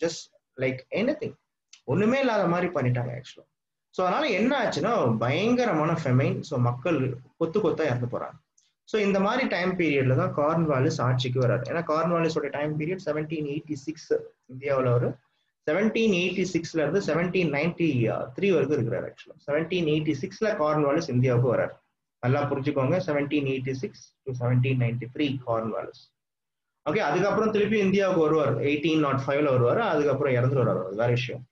just like anything, ஒண்ணுமே இல்லாத மாதிரி பண்ணிட்டாங்க ஆக்சுவலா. ஸோ அதனால என்ன ஆச்சுன்னா பயங்கரமான ஃபெமைன். ஸோ மக்கள் கொத்து கொத்தா இறந்து போறாங்க. ஸோ இந்த மாதிரி டைம் பீரியட்ல தான் கார்ன்வாலிஸ் ஆட்சிக்கு வராது. ஏன்னா கார்ன்வாலிஸோட டைம் பீரியட் 1786 இந்தியாவில் ஒரு 1786 இருந்து 1793 வரைக்கும் இருக்கிறார். ஆக்சுவலா 1786 கார்ன்வாலிஸ் இந்தியாவுக்கு வராரு. நல்லா புரிஞ்சுக்கோங்க, 1786 to 1793 கார்ன்வாலிஸ். ஓகே, அதுக்கப்புறம் திருப்பி இந்தியாவுக்கு வருவார், 1805 வருவார், அதுக்கப்புறம் இறந்து வருவார், வேற விஷயம்.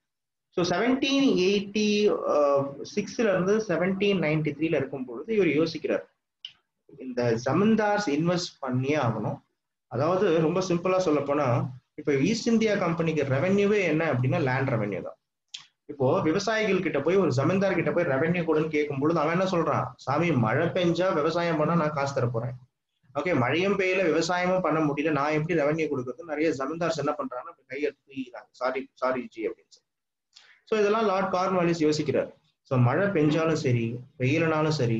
ஸோ 1786 இருந்து 1793 இருக்கும் பொழுது இவர் யோசிக்கிறார், இந்த ஜமீன்தார்ஸ் இன்வெஸ்ட் பண்ணியே ஆகணும். அதாவது ரொம்ப சிம்பிளா சொல்ல போனா, இப்போ ஈஸ்ட் இந்தியா கம்பெனிக்கு ரெவென்யூவே என்ன அப்படின்னா லேண்ட் ரெவென்யூ தான். இப்போ விவசாயிகள் கிட்ட போய் ஒரு ஜமீன்தார் கிட்ட போய் ரெவென்யூ கொடுன்னு கேட்கும் பொழுது அவன் என்ன சொல்றான், சாமி மழை பெஞ்சா விவசாயம் பண்ணா நான் காசு தர போறேன். ஓகே, மழையும் பெய்யல விவசாயமும் பண்ண முடியல, நான் எப்படி ரெவென்யூ கொடுக்குறது? நிறைய ஜமீன்தார்ஸ் என்ன பண்றாங்கன்னா கையெழுத்து சாரி ஜி அப்படின்னு சொல்லி. ஸோ இதெல்லாம் லார்ட் கார்ன்வாலிஸ் யோசிக்கிறார். ஸோ மழை பெஞ்சாலும் சரி வெயிலனாலும் சரி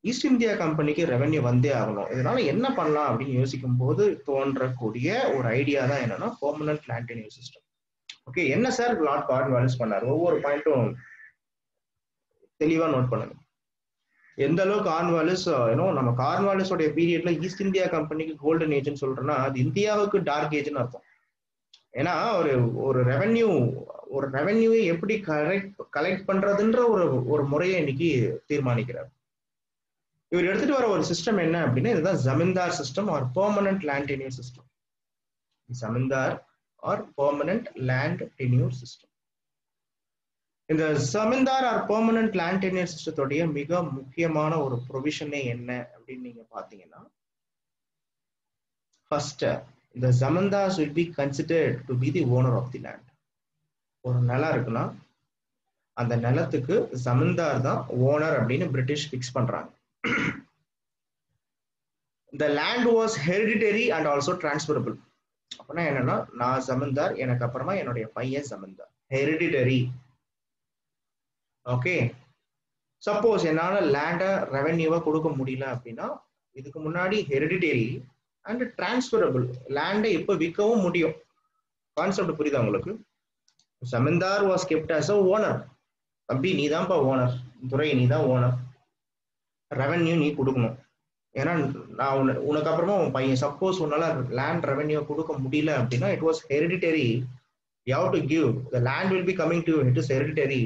ஈஸ்ட் இந்தியா கம்பெனிக்கு ரெவென்யூ வந்தே ஆகணும். இதனால என்ன பண்ணலாம் அப்படின்னு யோசிக்கும் போது தோன்றக்கூடிய ஒரு ஐடியா தான் என்னன்னா permanent land tenure system. Okay, என்ன சார் லார்ட் கார்ன்வாலிஸ் பண்ணாரு? ஒவ்வொரு பாயிண்ட்டும் தெளிவா நோட் பண்ணுங்க. எந்த அளவுக்கு கார்ன்வாலிஸ் நம்ம கார்ன்வாலிஸோடைய பீரியட்ல ஈஸ்ட் இந்தியா கம்பெனிக்கு கோல்டன் ஏஜ்னு சொல்றோம்னா அது இந்தியாவுக்கு டார்க் ஏஜ்னு அர்த்தம். ஏன்னா ஒரு ரெவென்யூவை எப்படி கலெக்ட் பண்றதுன்ற ஒரு முறையை இன்னைக்கு தீர்மானிக்கிறார். இவர் எடுத்துட்டு வர ஒரு சிஸ்டம் என்ன அப்படின்னா இதுதான் zamindar system or permanent land tenure system. Zamindar or permanent land tenure system. இந்த zamindar or permanent land tenure சிஸ்டத்துடைய மிக முக்கியமான ஒரு ப்ரொவிஷனே என்ன அப்படின்னு நீங்க பாத்தீங்கன்னா, first the zamindars will be considered to be the owner of the land. ஒரு நிலம் இருக்குன்னா அந்த நிலத்துக்கு ஜமீன்தார் தான் ஓனர் அப்படின்னு பிரிட்டிஷ் பிக்ஸ் பண்றாங்க. The land was hereditary and also transferable. அப்படின்னா என்னன்னா, நான் ஜமீன்தார், எனக்கு அப்புறமா என்னுடைய பையன் ஜமீன்தார். ஹெரிடிட்டரி. ஓகே, சப்போஸ் என்னால லேண்ட ரெவென்யூவா கொடுக்க முடியல அப்படின்னா இதுக்கு முன்னாடி ஹெரிடிட்டரி அண்ட் டிரான்ஸ்பரபிள், லேண்டை இப்ப விற்கவும் முடியும். கான்செப்ட் புரியுதா உங்களுக்கு? Zamindar was kept as a owner. தம்பி நீ தான்ப்பா ஓனர், துறை நீ தான் ஓனர், ரெவென்யூ நீ கொடுக்கணும். ஏன்னா நான் உனக்கு அப்புறமா உன் பையன், சப்போஸ் உன்னால லேண்ட் ரெவென்யூ கொடுக்க முடியல அப்படின்னா it was hereditary, you have to give, the land will be coming to you, it is hereditary.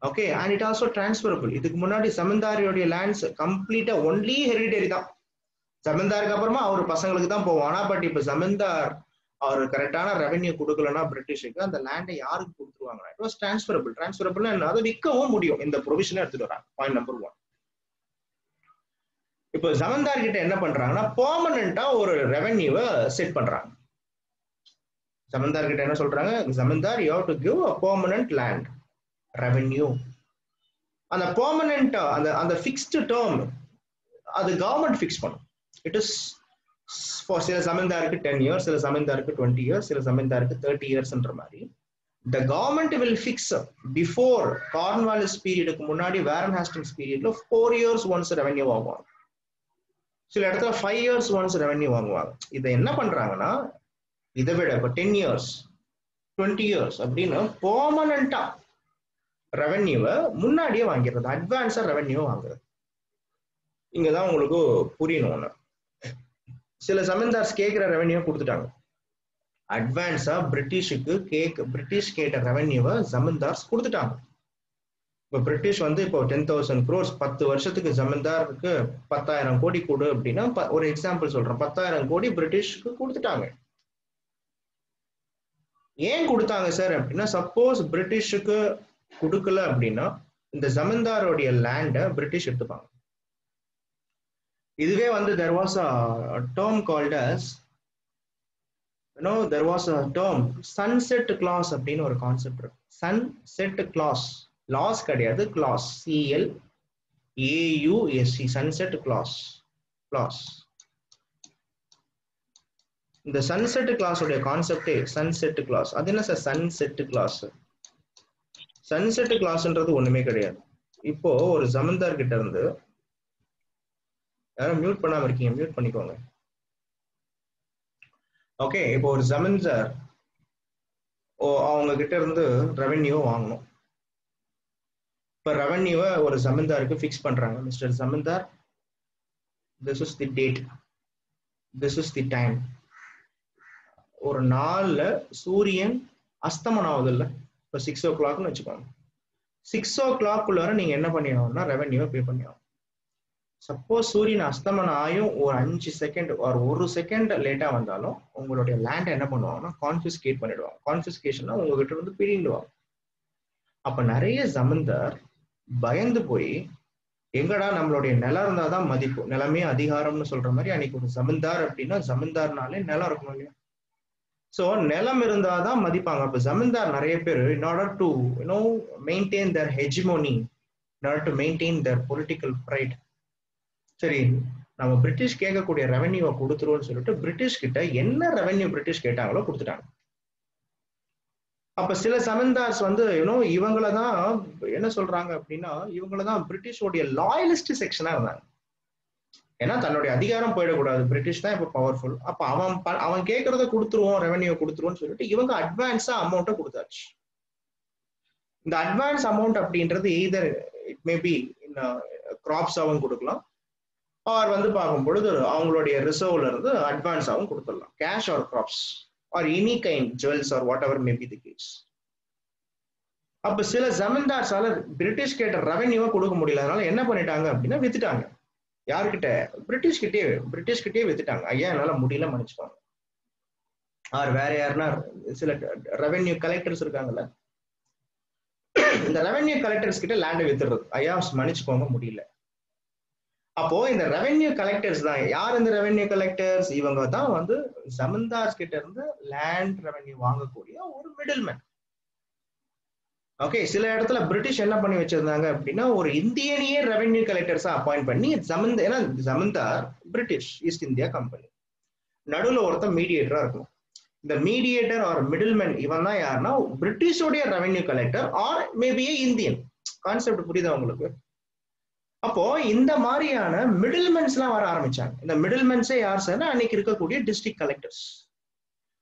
Okay, and it also transferable. இதுக்கு முன்னாடி ஜமீன்தாரியோடைய லேண்ட்ஸ் கம்ப்ளீட்டா ஒன்லி ஹெரிடிட்டரி தான், ஜமீன்தாருக்கு அப்புறமா அவர் பசங்களுக்கு தான் போவோம். ஆனா பட் இப்ப ஜமீன்தார் அவர் கரெக்டான ரெவென்யூ கொடுக்கலன்னா பிரிட்டிஷுக்கு அந்த லேண்டை யாருக்கு கொடுத்துருவாங்க? It was transferable. டிரான்ஸ்பரபிள் அதை விற்கவும் முடியும். இந்த ப்ரொவிஷனை எடுத்துட்டு வராங்க. Point number 1. இப்போ ஜமீன்தார் கிட்ட என்ன பண்றாங்கன்னா பெர்மனண்டா ஒரு ரெவென்யூவை செட் பண்றாங்க. ஜமீன்தார் கிட்ட என்ன சொல்றாங்க, zamindar you have to give a permanent land revenue. அந்த பெர்மனண்டா அந்த ஃபிக்ஸ்டு டேர்ம் அது கவர்மெண்ட் ஃபிக்ஸ் பண்ணும். இட் இஸ் ஃபார் சில ஜமீன்தாருக்கு 10 years, சில ஜமீன்தாருக்கு 20 years, சில ஜமீன்தாருக்கு 30 yearsன்ற மாதிரி the government will fix before Cornwallis பீரியடுக்கு முன்னாடி வாரன் ஹாஸ்டிங்ஸ் பீரியட்ல 4 years once ரெவென்யூ வாங்குவாங்க. சில இடத்துல 5 years once ரெவென்யூ வாங்குவாங்க. இதை என்ன பண்றாங்கன்னா இதை விட இப்போ 10 years 20 years அப்படின்னு பெர்மனண்டா ரெவென்யூவை முன்னாடியே வாங்கிடுறது, அட்வான்ஸா ரெவென்யூ வாங்குறது. இங்கதான் உங்களுக்கு புரியணும். சில ஜமீன்தார்ஸ் கேட்கிற ரெவென்யூ கொடுத்துட்டாங்க, அட்வான்ஸா பிரிட்டிஷ் கேட்ட ரெவென்யூவை ஜமீன்தார்ஸ் கொடுத்துட்டாங்க. இப்போ பிரிட்டிஷ் வந்து இப்போ 10,000 crores 10 வருஷத்துக்கு ஜமீன்தாருக்கு 10,000 கோடி கொடு அப்படின்னா, ஒரு எக்ஸாம்பிள் சொல்றேன், 10,000 கோடி பிரிட்டிஷ்க்கு கொடுத்துட்டாங்க. ஏன் கொடுத்தாங்க சார் அப்படின்னா, சப்போஸ் பிரிட்டிஷுக்கு கொடுக்கல அப்படின்னா இந்த ஜமீன்தாரோடைய லேண்டை பிரிட்டிஷ் எடுத்துப்பாங்க. இதுவே வந்து there was a term called as there was a term sunset clause அப்படின்னு ஒரு கான்செப்ட் இருக்கு. sunset clause, லாஸ் கிடையாது, clause, CLAUSE, sunset clause. இந்த சன்செட் கிளாஸ் உடைய கான்செப்டே சன்செட் கிளாஸ். அது என்ன சார் சன்செட் கிளாஸ்? சன்செட் கிளாஸ்ன்றது ஒண்ணுமே கிடையாது. இப்போ ஒரு ஜமீன்தார் கிட்ட இருந்து, யாரும் மியூட் பண்ணாம இருக்கீங்க, மியூட் பண்ணிக்கோங்க. ஓகே, இப்போ ஒரு ஜமீன்தார் அவங்க கிட்ட இருந்து ரெவென்யூ வாங்கணும். இப்ப ரெவென்யூவை ஒரு ஜமீன்தாருக்கு ஃபிக்ஸ் பண்றாங்க. Mister zamindar, this is the date, this is the time. ஒரு நாள்ல சூரியன் அஸ்தமனம் ஆகுது இல்ல, இப்போ 6 o'clock வச்சுக்கோங்க. 6 o'clock நீங்க என்ன பண்ணிடணும்னா ரெவென்யூவை பே பண்ணிடணும். சப்போஸ் சூரியன் அஸ்தமனம் ஆயும் ஒரு 5 செகண்ட் ஒரு 1 செகண்ட் லேட்டா வந்தாலும் உங்களுடைய லேண்டை என்ன பண்ணுவாங்கன்னா கான்ஃபிஸ்கேட் பண்ணிடுவாங்க. கான்ஃபிஸ்கேஷன்னா உங்ககிட்ட இருந்து பிரிண்டுவாங்க. அப்ப நிறைய ஜமீன்தார் பயந்து போய், எங்கடா நம்மளுடைய நிலம் இருந்தாதான் மதிப்பு, நிலமே அதிகாரம்னு சொல்ற மாதிரி அன்னைக்கு ஒரு ஜமீன்தார் அப்படின்னா ஜமீன்தார்னாலே நிலம் இருக்கணும் இல்லையா? சோ நிலம் இருந்தாதான் மதிப்பாங்க. அப்ப ஜமீன்தார் நிறைய பேர் in order to maintain their hegemony, in order to maintain their political pride, சரி நம்ம பிரிட்டிஷ் கேட்கக்கூடிய ரெவென்யூவை கொடுத்துருவோம்னு சொல்லிட்டு பிரிட்டிஷ் கிட்ட என்ன ரெவென்யூ பிரிட்டிஷ் கேட்டாங்களோ கொடுத்துட்டாங்க. அப்ப சில ஜமீன்தார்ஸ் வந்து இவங்களதான் என்ன சொல்றாங்க அப்படின்னா, இவங்களதான் பிரிட்டிஷோடைய லாயலிஸ்ட் செக்ஷனா இருந்தாங்க. ஏன்னா தன்னுடைய அதிகாரம் போயிடக்கூடாது, பிரிட்டிஷ் தான் இப்ப பவர்ஃபுல். அப்ப அவன் கேட்கறத கொடுத்துருவோம், ரெவென்யூ கொடுத்துருவோம்னு சொல்லிட்டு இவங்க அட்வான்ஸா அமௌண்ட்டை கொடுத்தாச்சு. இந்த அட்வான்ஸ் அமௌண்ட் அப்படின்றது எய்தர் இட் மே பி கிராப்ஸாவும் கொடுக்கலாம், ஆர் வந்து பார்க்கும் பொழுது அவங்களுடைய ரிசர்வ்ல இருந்து அட்வான்ஸாவும் கொடுத்துடலாம், cash or crops or any kind jewels or whatever may be the case. அப்ப சில ஜமீன்தார்ஸால பிரிட்டிஷ் கேட்ட ரெவென்யூவை கொடுக்க முடியல, அதனால என்ன பண்ணிட்டாங்க அப்படின்னா வித்துட்டாங்க. யாருக்கிட்ட? பிரிட்டிஷ்கிட்டே வித்துட்டாங்க. ஐயா என்னால முடியல, மன்னிச்சுப்பாங்க. ஆர் வேற யாருன்னா சில ரெவென்யூ கலெக்டர்ஸ் இருக்காங்கல்ல, இந்த ரெவென்யூ கலெக்டர்ஸ் கிட்ட லேண்டை வித்துடுறது, ஐயா மன்னிச்சுக்கோங்க முடியல. அப்போ இந்த ரெவென்யூ கலெக்டர்ஸ் தான் யார்? இந்த ரெவென்யூ கலெக்டர்ஸ் இவங்க தான் வந்து ஜமீன்தார்ஸ் கிட்ட இருந்து லேண்ட் ரெவென்யூ வாங்கக்கூடிய ஒரு மிடில்மேன். ஓகே, சில இடத்துல பிரிட்டிஷ் என்ன பண்ணி வச்சிருந்தாங்க அப்படின்னா ஒரு இந்தியனையே ரெவென்யூ கலெக்டர்ஸா அப்பாயிண்ட் பண்ணி ஏன்னா ஜமீன்தார் பிரிட்டிஷ் ஈஸ்ட் இந்தியா கம்பெனி, நடுவில் ஒருத்தர் மீடியேட்டரா இருக்கணும். இந்த மீடியேட்டர் ஆர் மிடில்மேன் இவன் தான் யாருன்னா பிரிட்டிஷோடைய revenue collector or maybe Indian. Concept புரியுதா உங்களுக்கு? அப்போ இந்த மாதிரியான மிடில்மென்ஸ் எல்லாம் வர ஆரம்பிச்சாங்க. இந்த மிடில்மென்ஸே யார் சார்? அன்னைக்கு இருக்கக்கூடிய டிஸ்ட்ரிக்ட் கலெக்டர்ஸ்.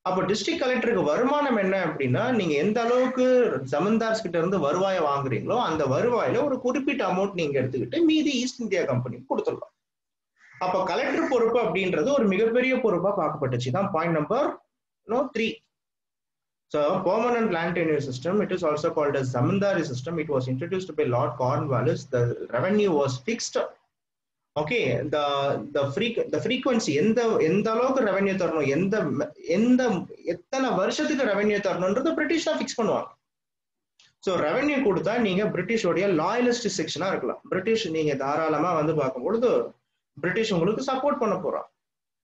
அப்போ டிஸ்ட்ரிக்ட் கலெக்டருக்கு வருமானம் என்ன அப்படின்னா, நீங்க எந்த அளவுக்கு ஜமீன்தார்ஸ் கிட்ட இருந்து வருவாயை வாங்குறீங்களோ அந்த வருவாயில ஒரு குறிப்பிட்ட அமௌண்ட் நீங்க எடுத்துக்கிட்டு மீதி ஈஸ்ட் இந்தியா கம்பெனிக்கு கொடுத்துடலாம். அப்ப கலெக்டர் பொறுப்பு அப்படின்றது ஒரு மிகப்பெரிய பொறுப்பா பார்க்கப்பட்டுச்சு. தான் point number 3. So permanent land tenure system, it is also called as zamindari system. It was introduced by Lord Cornwallis. The revenue was fixed. Okay, the frequency எந்த அளவுக்கு ரெவென்யூ தரணும், எத்தனை வருஷத்துக்கு ரெவென்யூ தரணும்ன்றது பிரிட்டிஷ் தான் ஃபிக்ஸ் பண்ணுவாங்க. ஸோ ரெவென்யூ கொடுத்தா நீங்க பிரிட்டிஷோடைய லாயலிஸ்ட் செக்ஷனா இருக்கலாம். பிரிட்டிஷ் நீங்க தாராளமா வந்து பார்க்கும்பொழுது பிரிட்டிஷ் உங்களுக்கு சப்போர்ட் பண்ண போறான்.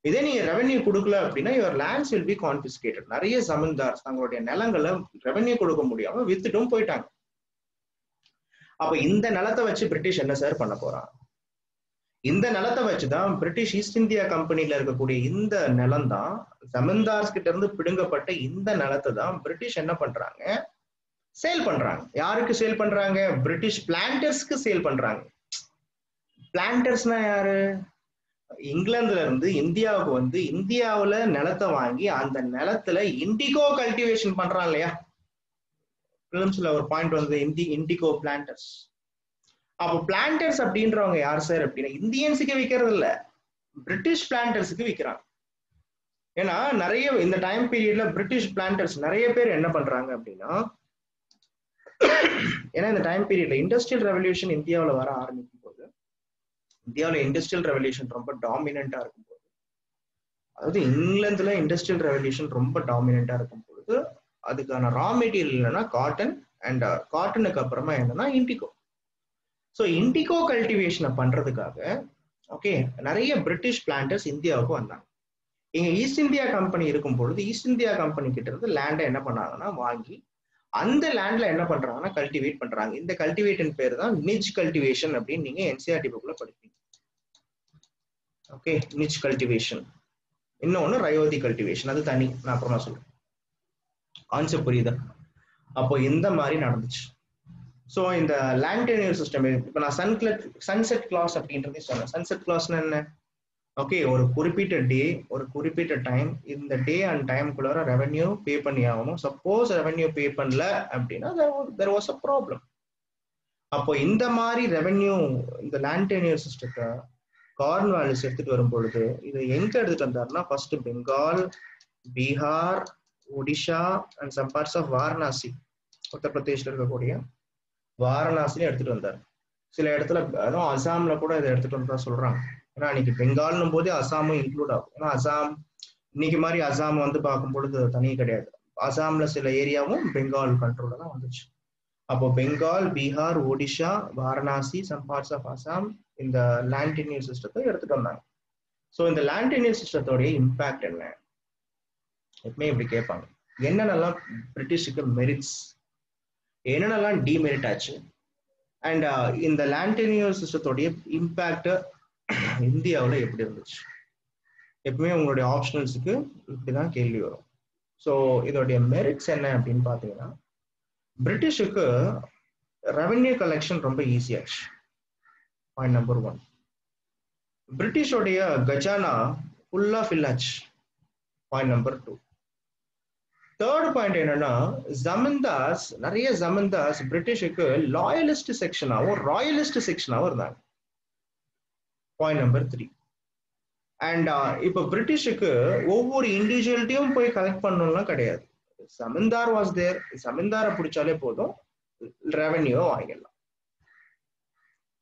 இதே நீங்க ரெவென்யூ கொடுக்கல அப்படின்னா யுவர் லேண்ட்ஸ் வில் பி கான்ஃபிஸ்கேட்டட். நிறைய ஜமீன்தார்ஸ் தங்களுடைய நிலங்களை ரெவென்யூ கொடுக்க முடியாம வித்துட்டும் போயிட்டாங்க. அப்ப இந்த நிலத்தை வச்சு பிரிட்டிஷ் என்ன சார் பண்ண போறான்? இந்த நிலத்தை வச்சுதான் பிரிட்டிஷ் ஈஸ்ட் இந்தியா கம்பெனில இருக்கக்கூடிய இந்த நிலம் தான் ஜமீன்தார்ஸ் கிட்ட இருந்து பிடுங்கப்பட்ட இந்த நிலத்தை தான் பிரிட்டிஷ் என்ன பண்றாங்க, சேல் பண்றாங்க. யாருக்கு சேல் பண்றாங்க? பிரிட்டிஷ் பிளான்டர்ஸ்க்கு சேல் பண்றாங்க. பிளான்டர்ஸ்னா யாரு? இங்கிலாந்துல இருந்து இந்தியாவுக்கு வந்து இந்தியாவுல நிலத்தை வாங்கி அந்த நிலத்துல இண்டிகோ கல்டிவேஷன் பண்றான் இல்லையா? பிலிம்ஸ்ல ஒரு பாயிண்ட் வந்து இண்டிகோ பிளான்டர்ஸ். அப்போ பிளான்டர்ஸ் அப்படின்றவங்க யார் சார் அப்படின்னா இந்தியன்ஸுக்கு விற்கிறது இல்ல, பிரிட்டிஷ் பிளான்டர்ஸுக்கு விற்கிறாங்க. ஏன்னா நிறைய இந்த டைம் பீரியட்ல பிரிட்டிஷ் பிளான்டர்ஸ் நிறைய பேர் என்ன பண்றாங்க அப்படின்னா, ஏன்னா இந்த டைம் பீரியட்ல இண்டஸ்ட்ரியல் ரெவல்யூஷன் இந்தியாவில் வர ஆரம்பிக்கும் போது, இந்தியாவில் இண்டஸ்ட்ரியல் ரெவல்யூஷன் ரொம்ப டாமினண்டா இருக்கும் போது, அதாவது இங்கிலாந்துல இண்டஸ்ட்ரியல் ரெவல்யூஷன் ரொம்ப டாமினண்டா இருக்கும் பொழுது அதுக்கான ரா மெட்டீரியல் என்னன்னா காட்டன், அண்ட் காட்டனுக்கு அப்புறமா என்னன்னா இண்டிகோ. ஸோ இண்டிகோ கல்டிவேஷனை பண்றதுக்காக ஓகே நிறைய பிரிட்டிஷ் பிளான்டர்ஸ் இந்தியாவுக்கு வந்தாங்க. இங்க ஈஸ்ட் இந்தியா கம்பெனி இருக்கும் பொழுது ஈஸ்ட் இந்தியா கம்பெனி கிட்ட இருந்து லேண்டை என்ன பண்ணாங்கன்னா வாங்கி அந்த லேண்ட்ல என்ன பண்றாங்கன்னா கல்டிவேட் பண்றாங்க. இந்த கல்டிவேட்டின் பேர் தான் நிச் கல்டிவேஷன் அப்படின்னு நீங்க என்சிஆர்டி புக்ல படிப்பீங்க. Okay, nij cultivation. இன்னொன்னு ரயோதி கல்டிவேஷன், அது தனி, நான் அப்புறமா சொல்றேன். கான்செப்ட் புரியுதா? அப்போ இந்த மாதிரி நடந்துச்சு. ஸோ இந்த லேண்ட் டென்யூர் சிஸ்டம், இப்போ நான் சன்செட் கிளாஸ் அப்படின்றதே சொன்னேன். சன்செட் கிளாஸ்னா என்ன? ஓகே, ஒரு குறிப்பிட்ட டே, ஒரு குறிப்பிட்ட டைம், இந்த டே அண்ட் டைம்குள்ளார ரெவென்யூ பே பண்ணி ஆகணும். சப்போஸ் ரெவென்யூ பே பண்ணல அப்படின்னா there was a problem. அப்போ இந்த மாதிரி ரெவென்யூ இந்த லேண்ட் டென்யூர் சிஸ்டத்தை கார்ன்வாலிஸ் எடுத்துட்டு வரும் பொழுது இது எங்க எடுத்துட்டு வந்தாருன்னா first Bengal, Bihar, Odisha and some parts of Varanasi, உத்தரப்பிரதேஷ்ல இருக்கக்கூடிய வாரணாசில எடுத்துட்டு வந்தார். சில இடத்துல அதுவும் அசாம்ல கூட இதை எடுத்துட்டு வந்தா சொல்றாங்க. ஏன்னா இன்னைக்கு பெங்கால்னும் போதே அசாமும் இன்க்ளூட் ஆகும். ஏன்னா அசாம் இன்னைக்கு மாதிரி அசாம் வந்து பார்க்கும் பொழுது தனியே கிடையாது. அசாம்ல சில ஏரியாவும் பெங்கால் கண்ட்ரோல்ல தான் வந்துச்சு. அப்போ Bengal, Bihar, Odisha, Varanasi, some parts of Assam இந்த லேண்ட் டென்யூர் சிஸ்டத்தை எடுத்துட்டு வந்தாங்க. ஸோ இந்த லேண்ட் டென்யூர் சிஸ்டத்தோடைய இம்பாக்ட் என்ன? எப்பவுமே இப்படி கேட்பாங்க, என்னென்னலாம் பிரிட்டிஷுக்கு மெரிட்ஸ், என்னென்னலாம் டிமெரிட் ஆச்சு, அண்ட் இந்த லேண்ட் டென்யூர் சிஸ்டத்தோடைய இம்பாக்ட் இந்தியாவில் எப்படி இருந்துச்சு. எப்பவுமே உங்களுடைய ஆப்ஷனல்ஸுக்கு இப்படிதான் கேள்வி வரும். ஸோ இதோடைய மெரிட்ஸ் என்ன அப்படின்னு பார்த்தீங்கன்னா, பிரிட்டிஷுக்கு ரெவென்யூ கலெக்ஷன் ரொம்ப ஈஸியாச்சு. Point number 1. பிரிட்டிஷோடைய கஜானா ஃபுல்லா ஃபில் ஆச்சு. Point number 2. தேர்ட் பாயிண்ட் என்னன்னா, ஜமீன்தார்ஸ், நிறைய ஜமீன்தார்ஸ் பிரிட்டிஷுக்கு லாயலிஸ்ட் செக்ஷனாவும் ராயலிஸ்ட் செக்ஷனாவும் இருந்தாங்க. Point number 3. அண்ட் இப்போ பிரிட்டிஷுக்கு ஒவ்வொரு இண்டிவிஜுவல்ட்டையும் போய் கலெக்ட் பண்ணணும்லாம் கிடையாது. ஜமீன்தார் வாஸ் தேர், ஜமீன்தாரை பிடிச்சாலே போதும், ரெவென்யூ வாங்கிடலாம்.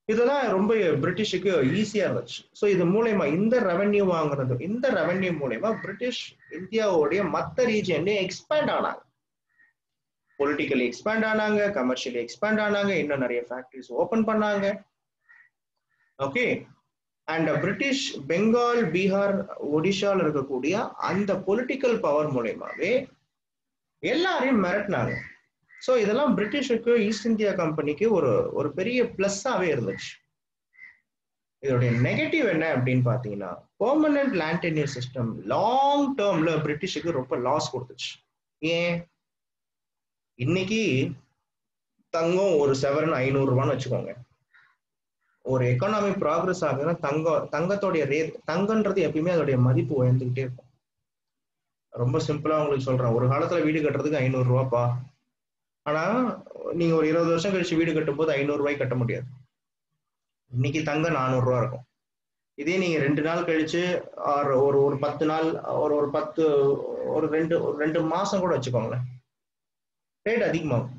இதெல்லாம் ரொம்ப பிரிட்டிஷுக்கு ஈஸியா இருந்துச்சு. ஸோ இது மூலயமா இந்த ரெவென்யூ வாங்குறது, இந்த ரெவென்யூ மூலயமா பிரிட்டிஷ் இந்தியாவுடைய மற்ற ரீஜன்லயும் எக்ஸ்பேண்ட் ஆனாங்க. பொலிட்டிக்கலி எக்ஸ்பேண்ட் ஆனாங்க, கமர்ஷியலி எக்ஸ்பேண்ட் ஆனாங்க, இன்னும் நிறைய ஃபேக்டரிஸ் ஓபன் பண்ணாங்க. Okay, and British Bengal, Bihar, ஒடிஷால இருக்கக்கூடிய அந்த பொலிட்டிக்கல் பவர் மூலயமாவே எல்லாரையும் மிரட்டினாங்க. ஸோ இதெல்லாம் பிரிட்டிஷுக்கு ஈஸ்ட் இந்தியா கம்பெனிக்கு ஒரு பெரிய பிளஸ்ஸாவே இருந்துச்சு. இதோடைய நெகட்டிவ் என்ன அப்படின்னு பாத்தீங்கன்னா, permanent land tenure system long டேர்ம்ல பிரிட்டிஷுக்கு ரொம்ப லாஸ் கொடுத்துச்சு. ஏன்? இன்னைக்கு தங்கம் ஒரு செவரன் 500 ரூபான்னு வச்சுக்கோங்க. ஒரு எக்கானமி ப்ராக்ரஸ் ஆகுதுன்னா தங்கத்தோடைய ரேட், தங்கன்றது எப்பயுமே அதோடைய மதிப்பு உயர்ந்துகிட்டே இருக்கும். ரொம்ப சிம்பிளா உங்களுக்கு சொல்றேன், ஒரு காலத்துல வீடு கட்டுறதுக்கு 500 ரூபாப்பா, ஆனா நீங்க ஒரு 20 வருஷம் கழிச்சு வீடு கட்டும் போது 500 ரூபாய்க்கு கட்ட முடியாது. இன்னைக்கு தங்கம் 400 ரூபா இருக்கும். இதே நீங்க 2 நாள் கழிச்சு ஒரு 10 நாள், ஒரு 2 மாசம் கூட வச்சுக்கோங்களேன், ரேட் அதிகமாகும்.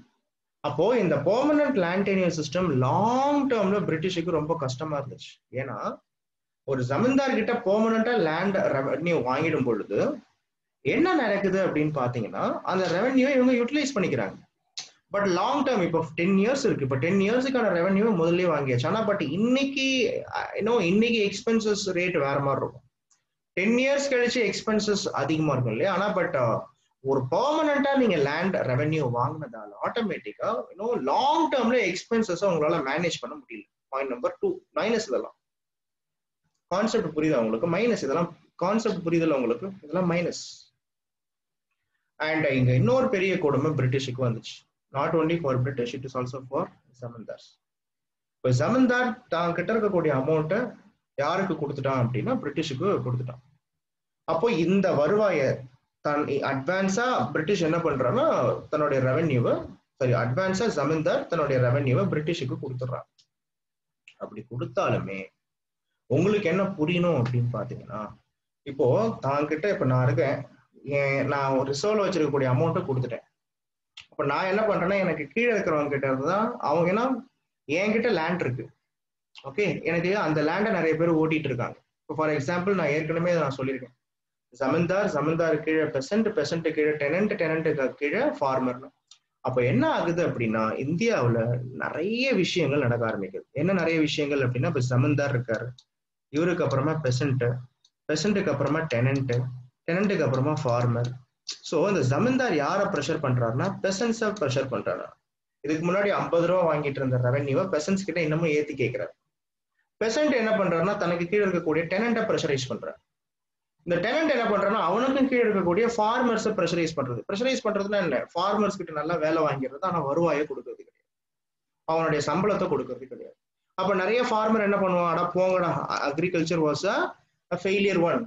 அப்போ இந்த permanent land tenure system long டேர்ம்ல பிரிட்டிஷுக்கு ரொம்ப கஷ்டமா இருந்துச்சு. ஏன்னா ஒரு ஜமீன்தார் கிட்ட பெர்மனண்டா லேண்ட் ரெவென்யூ வாங்கிடும் பொழுது என்ன நடக்குது அப்படின்னு பாத்தீங்கன்னா, அந்த ரெவென்யூ இவங்க யூட்டிலைஸ் பண்ணிக்கிறாங்க. பட் லாங் டேர்ம் இப்போ 10 இயர்ஸ் இருக்கு. இப்போ 10 இயர்ஸுக்கான ரெவன்யூ முதல்ல வாங்கியாச்சு. ஆனா பட் இன்னைக்கு இன்னைக்கு எக்ஸ்பென்சஸ் ரேட் வேற மாதிரி இருக்கும். 10 இயர்ஸ் கழிச்சு எக்ஸ்பென்சஸ் அதிகமா இருக்கும் இல்லையா? ஆனா பட் ஒரு பெர்மனண்டா நீங்க லேண்ட் ரெவன்யூ வாங்கினதால ஆட்டோமேட்டிக்கா லாங் டேர்ம்ல எக்ஸ்பென்சஸ் உங்களால மேனேஜ் பண்ண முடியல. Point number 2 minus. இதெல்லாம் கான்செப்ட் புரியுதா உங்களுக்கு? மைனஸ். இதெல்லாம் கான்செப்ட் புரியுதுல உங்களுக்கு? இதெல்லாம் மைனஸ். அண்ட் இங்க இன்னொரு பெரிய கொடுமை பிரிட்டிஷுக்கு வந்துச்சு. Not only for British, it is also for zamindars. இப்போ ஜமீன்தார் தான் கிட்ட இருக்கக்கூடிய அமௌண்ட்டை யாருக்கு கொடுத்துட்டான் அப்படின்னா பிரிட்டிஷுக்கு கொடுத்துட்டான். அப்போ இந்த வருவாயை தன் அட்வான்ஸா பிரிட்டிஷ் என்ன பண்றான்னா தன்னுடைய ரெவன்யூவை அட்வான்ஸா ஜமீன்தார் தன்னுடைய ரெவன்யூவை பிரிட்டிஷுக்கு கொடுத்துட்றான். அப்படி கொடுத்தாலுமே உங்களுக்கு என்ன புரியணும் அப்படின்னு பாத்தீங்கன்னா, இப்போ தான்கிட்ட இப்ப நான் இருக்கேன், நான் ஒரு ரிசர்வ்ல வச்சிருக்கக்கூடிய அமௌண்ட்டை கொடுத்துட்டேன். அப்ப நான் என்ன பண்றேன்னா எனக்கு கீழே இருக்கிறவங்க கிட்ட இருந்துதான் அவங்க ஏன்னா என்கிட்ட லேண்ட் இருக்கு. ஓகே, எனக்கு அந்த லேண்டை நிறைய பேர் ஓட்டிட்டு இருக்காங்க. இப்போ ஃபார் எக்ஸாம்பிள் நான் ஏற்கனவே நான் சொல்லியிருக்கேன், ஜமீன்தார் கீழே பெசன்ட் கீழே டெனண்ட்டுக்கு கீழே ஃபார்மர்னு. அப்ப என்ன ஆகுது அப்படின்னா இந்தியாவுல நிறைய விஷயங்கள் நடக்க ஆரம்பிக்குது. என்ன நிறைய விஷயங்கள் அப்படின்னா, இப்ப ஜமீன்தார் இருக்காரு, இவருக்கு அப்புறமா பெசண்ட்டுக்கு அப்புறமா டெனண்ட்டுக்கு அப்புறமா ஃபார்மர். ஸோ இந்த ஜமீன்தார் யாரை ப்ரெஷர் பண்றாருன்னா பெசன்ஸை ப்ரெஷர் பண்றாரு. இதுக்கு முன்னாடி 50 ரூபா வாங்கிட்டு இருந்த ரெவன்யூவை பெசன்ஸ் கிட்ட இன்னமும் ஏத்தி கேட்கிறாரு. பெசன்ட் என்ன பண்றாருன்னா தனக்கு கீழே இருக்கக்கூடிய டெனண்ட்டை ப்ரெஷரைஸ் பண்றாரு. இந்த டெனண்ட் என்ன பண்றான்னா அவனுக்கும் கீழே இருக்கக்கூடிய ஃபார்மர்ஸை ப்ரெஷரைஸ் பண்றதுன்னா என்ன, ஃபார்மர்ஸ் கிட்ட நல்லா வேலை வாங்கிறது, ஆனா வருவாயை கொடுக்கறது கிடையாது, அவனுடைய சம்பளத்தை கொடுக்கறது கிடையாது. அப்ப நிறைய ஃபார்மர் என்ன பண்ணுவான், அடா போங்கடா, agriculture was a failure one.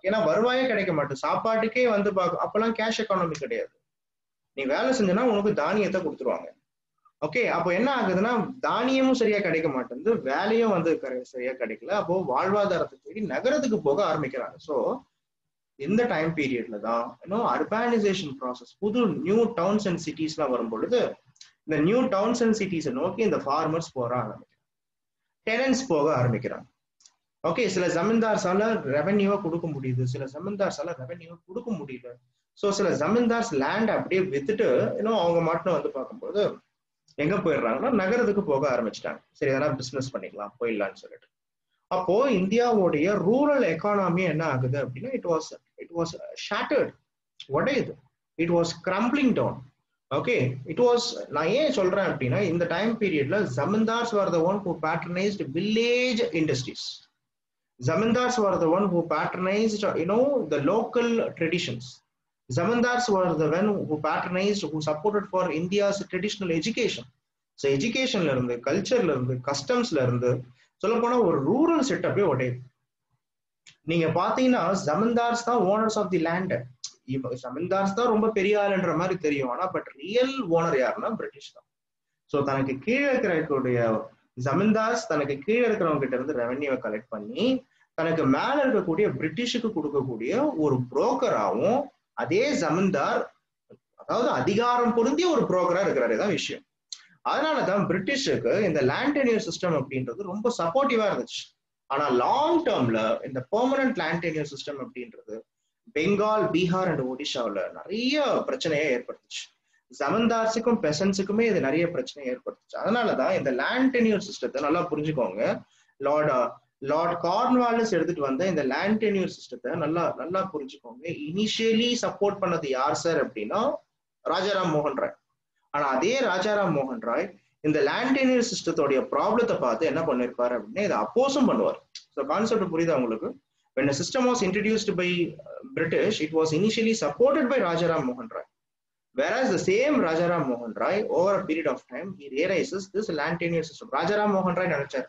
ஏன்னா வருவாயே கிடைக்க மாட்டேன், சாப்பாட்டுக்கே வந்து அப்பெல்லாம் கேஷ் எக்கானமி கிடையாது. நீ வேலை செஞ்சனா உனக்கு தானியத்தை கொடுத்துருவாங்க. ஓகே, அப்போ என்ன ஆகுதுன்னா தானியமும் சரியா கிடைக்க மாட்டேங்குது, வேலையும் வந்து சரியா கிடைக்கல. அப்போ வாழ்வாதாரத்தை தேடி நகரத்துக்கு போக ஆரம்பிக்கிறாங்க. ஸோ இந்த டைம் பீரியட்ல தான் இன்னும் அர்பானைசேஷன் ப்ராசஸ், புது நியூ டவுன்ஸ் அண்ட் சிட்டிஸ்லாம் வரும் பொழுது இந்த நியூ டவுன்ஸ் அண்ட் சிட்டிஸை நோக்கி இந்த ஃபார்மர்ஸ் போக ஆரம்பிக்கிறாங்க, டெனன்ட்ஸ் போக ஆரம்பிக்கிறாங்க. ஓகே, சில ஜமீன்தார்ஸால ரெவன்யூவை கொடுக்க முடியுது, சில ஜமீன்தார்ஸால ரெவன்யூவை கொடுக்க முடியல. ஸோ சில ஜமீன்தார்ஸ் லேண்ட் அப்படியே வித்துட்டு இன்னும் அவங்க மட்டும் வந்து பார்க்கும்போது எங்க போயிடுறாங்கன்னா நகரத்துக்கு போக ஆரம்பிச்சிட்டாங்க. சரி, எதனா பிசினஸ் பண்ணிக்கலாம் போயிடலான்னு சொல்லிட்டு. அப்போ இந்தியாவுடைய ரூரல் எக்கானமி என்ன ஆகுது அப்படின்னா இட் வாஸ் ஷேட்டர்ட், உடையுது, it was crumbling down. Okay, நான் ஏன் சொல்றேன் அப்படின்னா இந்த டைம் பீரியட்ல zamindars were the one who patronized village industries. Zamindars were the one who patronized the local traditions. Zamindars were the one who patronized, who supported for India's traditional education. So educationல இருந்து, கல்ச்சர்ல இருந்து, கஸ்டம்ஸ்ல இருந்து சொல்ல போனா ஒரு ரூரல் செட்டப்பே உடையுது. நீங்க பாத்தீங்கன்னா ஜமீன்தார்ஸ் தான் owners of the land. Zamindars தான் ரொம்ப பெரிய ஆளுன்ற மாதிரி தெரியும், ஆனா பட் ரியல் ஓனர் யாருன்னா பிரிட்டிஷ் தான். ஸோ தனக்கு கீழே இருக்கக்கூடிய ஜமீன்தார்ஸ் தனக்கு கீழே இருக்கிறவங்க கிட்ட இருந்து ரெவன்யூவை கலெக்ட் பண்ணி தனக்கு மேல இருக்கக்கூடிய பிரிட்டிஷுக்கு கொடுக்கக்கூடிய ஒரு புரோக்கராகவும் அதே ஜமீன்தார், அதாவது அதிகாரம் பொருந்திய ஒரு புரோக்கரா இருக்கிறாரு. தான் விஷயம். அதனாலதான் பிரிட்டிஷுக்கு இந்த லேண்ட் டென்யூர் சிஸ்டம் அப்படின்றது ரொம்ப சப்போர்ட்டிவா இருந்துச்சு. ஆனா லாங் டேர்ம்ல இந்த பெர்மனன்ட் லேண்ட் டென்யூர் சிஸ்டம் அப்படின்றது பெங்கால், பீகார் அண்ட் ஒடிஷாவில் நிறைய பிரச்சனையை ஏற்படுத்துச்சு. ஜமீன்தார்ஸுக்கும் பெசன்ஸுக்குமே இது நிறைய பிரச்சனையை ஏற்படுத்துச்சு. அதனாலதான் இந்த லேண்ட் டென்யூர் சிஸ்டத்தை நல்லா புரிஞ்சுக்கோங்க. லார்ட் கார்ன்வாலிஸ் எடுத்துட்டு வந்த இந்த லேண்ட் டென்யூர் சிஸ்டத்தை நல்லா புரிஞ்சுக்கோங்க. இனிஷியலி சப்போர்ட் பண்ணது யார் சார் அப்படின்னா ராஜாராம் மோகன் ராய். ஆனா அதே ராஜாராம் மோகன் ராய் இந்த லேண்ட் டென்யூர் சிஸ்டத்தோடைய ப்ராப்ளத்தை பார்த்து என்ன பண்ணிருப்பாரு அப்படின்னா இதை அப்போஸும் பண்ணுவார். ஸோ கான்செப்ட் புரியுதா உங்களுக்கு? When a system was introduced by British, it was initially supported by Rajaram Mohan Roy. Whereas the same Rajaram Mohan Roy, over a period of time, he realizes this land tenure system. Rajaram Mohan Roy நினைச்சார்,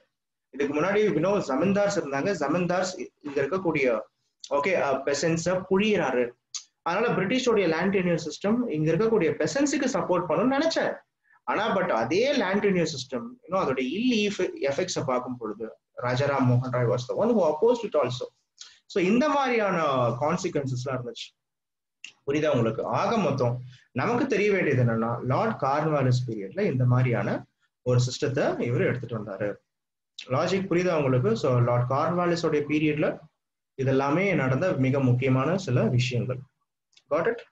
இதுக்கு முன்னாடி ஜமீன்தார்ஸ் இருந்தாங்க, ஜமீன்தார்ஸ் இங்க இருக்கக்கூடிய பெசன்ஸ புழியறாரு, அதனால பிரிட்டிஷோடைய லேண்ட் டென்யூர் சிஸ்டம் இங்க இருக்கக்கூடிய பெசன்ஸுக்கு சப்போர்ட் பண்ணணும்னு நினைச்சார். ஆனா பட் அதே லேண்ட் டென்யூர் சிஸ்டம் அதோட இல் எஃபெக்ட்ஸை பார்க்கும் பொழுது ராஜாராம் மோகன் Roy was the one who opposed it also. So இந்த மாதிரியான கான்சிக்வன்சஸ்லாம் இருந்துச்சு. புரியுதா உங்களுக்கு? ஆக மொத்தம் நமக்கு தெரிய வேண்டியது என்னன்னா லார்ட் கார்ன்வாலிஸ் பீரியட்ல இந்த மாதிரியான ஒரு சிஸ்டத்தை இவர் எடுத்துட்டு வந்தாரு. லாஜிக் புரியுதா உங்களுக்கு? ஸோ லார்ட் கார்ன்வாலிஸோடைய பீரியட்ல இதெல்லாமே நடந்த மிக முக்கியமான சில விஷயங்கள். Got it?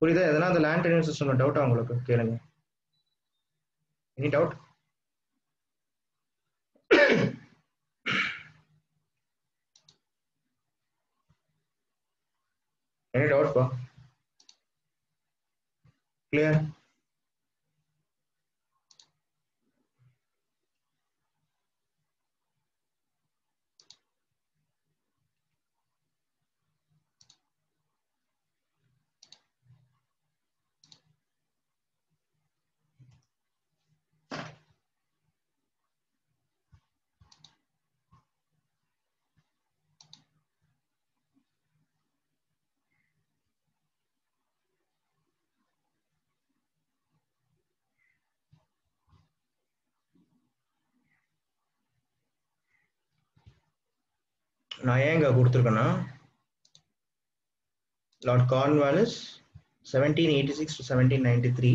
புரியுதா? எதனா அந்த லேண்ட் டென்யூர் சிஸ்டம் டவுட்டா உங்களுக்கு கேளுங்க. Any doubt? Any doubt, pa? Clear? நான் ஏங்க கொடுத்துருக்கேன்னா லார்ட் கார்ன்வாலிஸ் 1786 to 1793,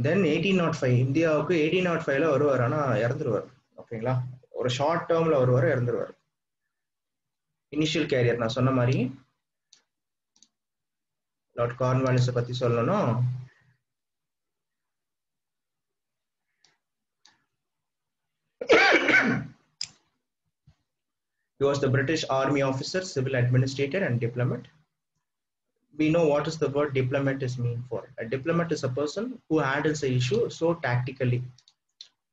தென் 1805 இந்தியாவுக்கு 1805ல வருவார். ஆனா இறந்துருவார். ஓகேங்களா, ஒரு ஷார்ட் டேர்ம்ல வருவார், இறந்துருவார். இனிஷியல் கேரியர் நான் சொன்ன மாதிரி லார்ட் கார்ன்வாலிஸை பத்தி சொல்லணும். He was the British Army officer, civil administrator, and diplomat. We know what is the word diplomat is mean for. A diplomat is a person who handles an issue so tactically.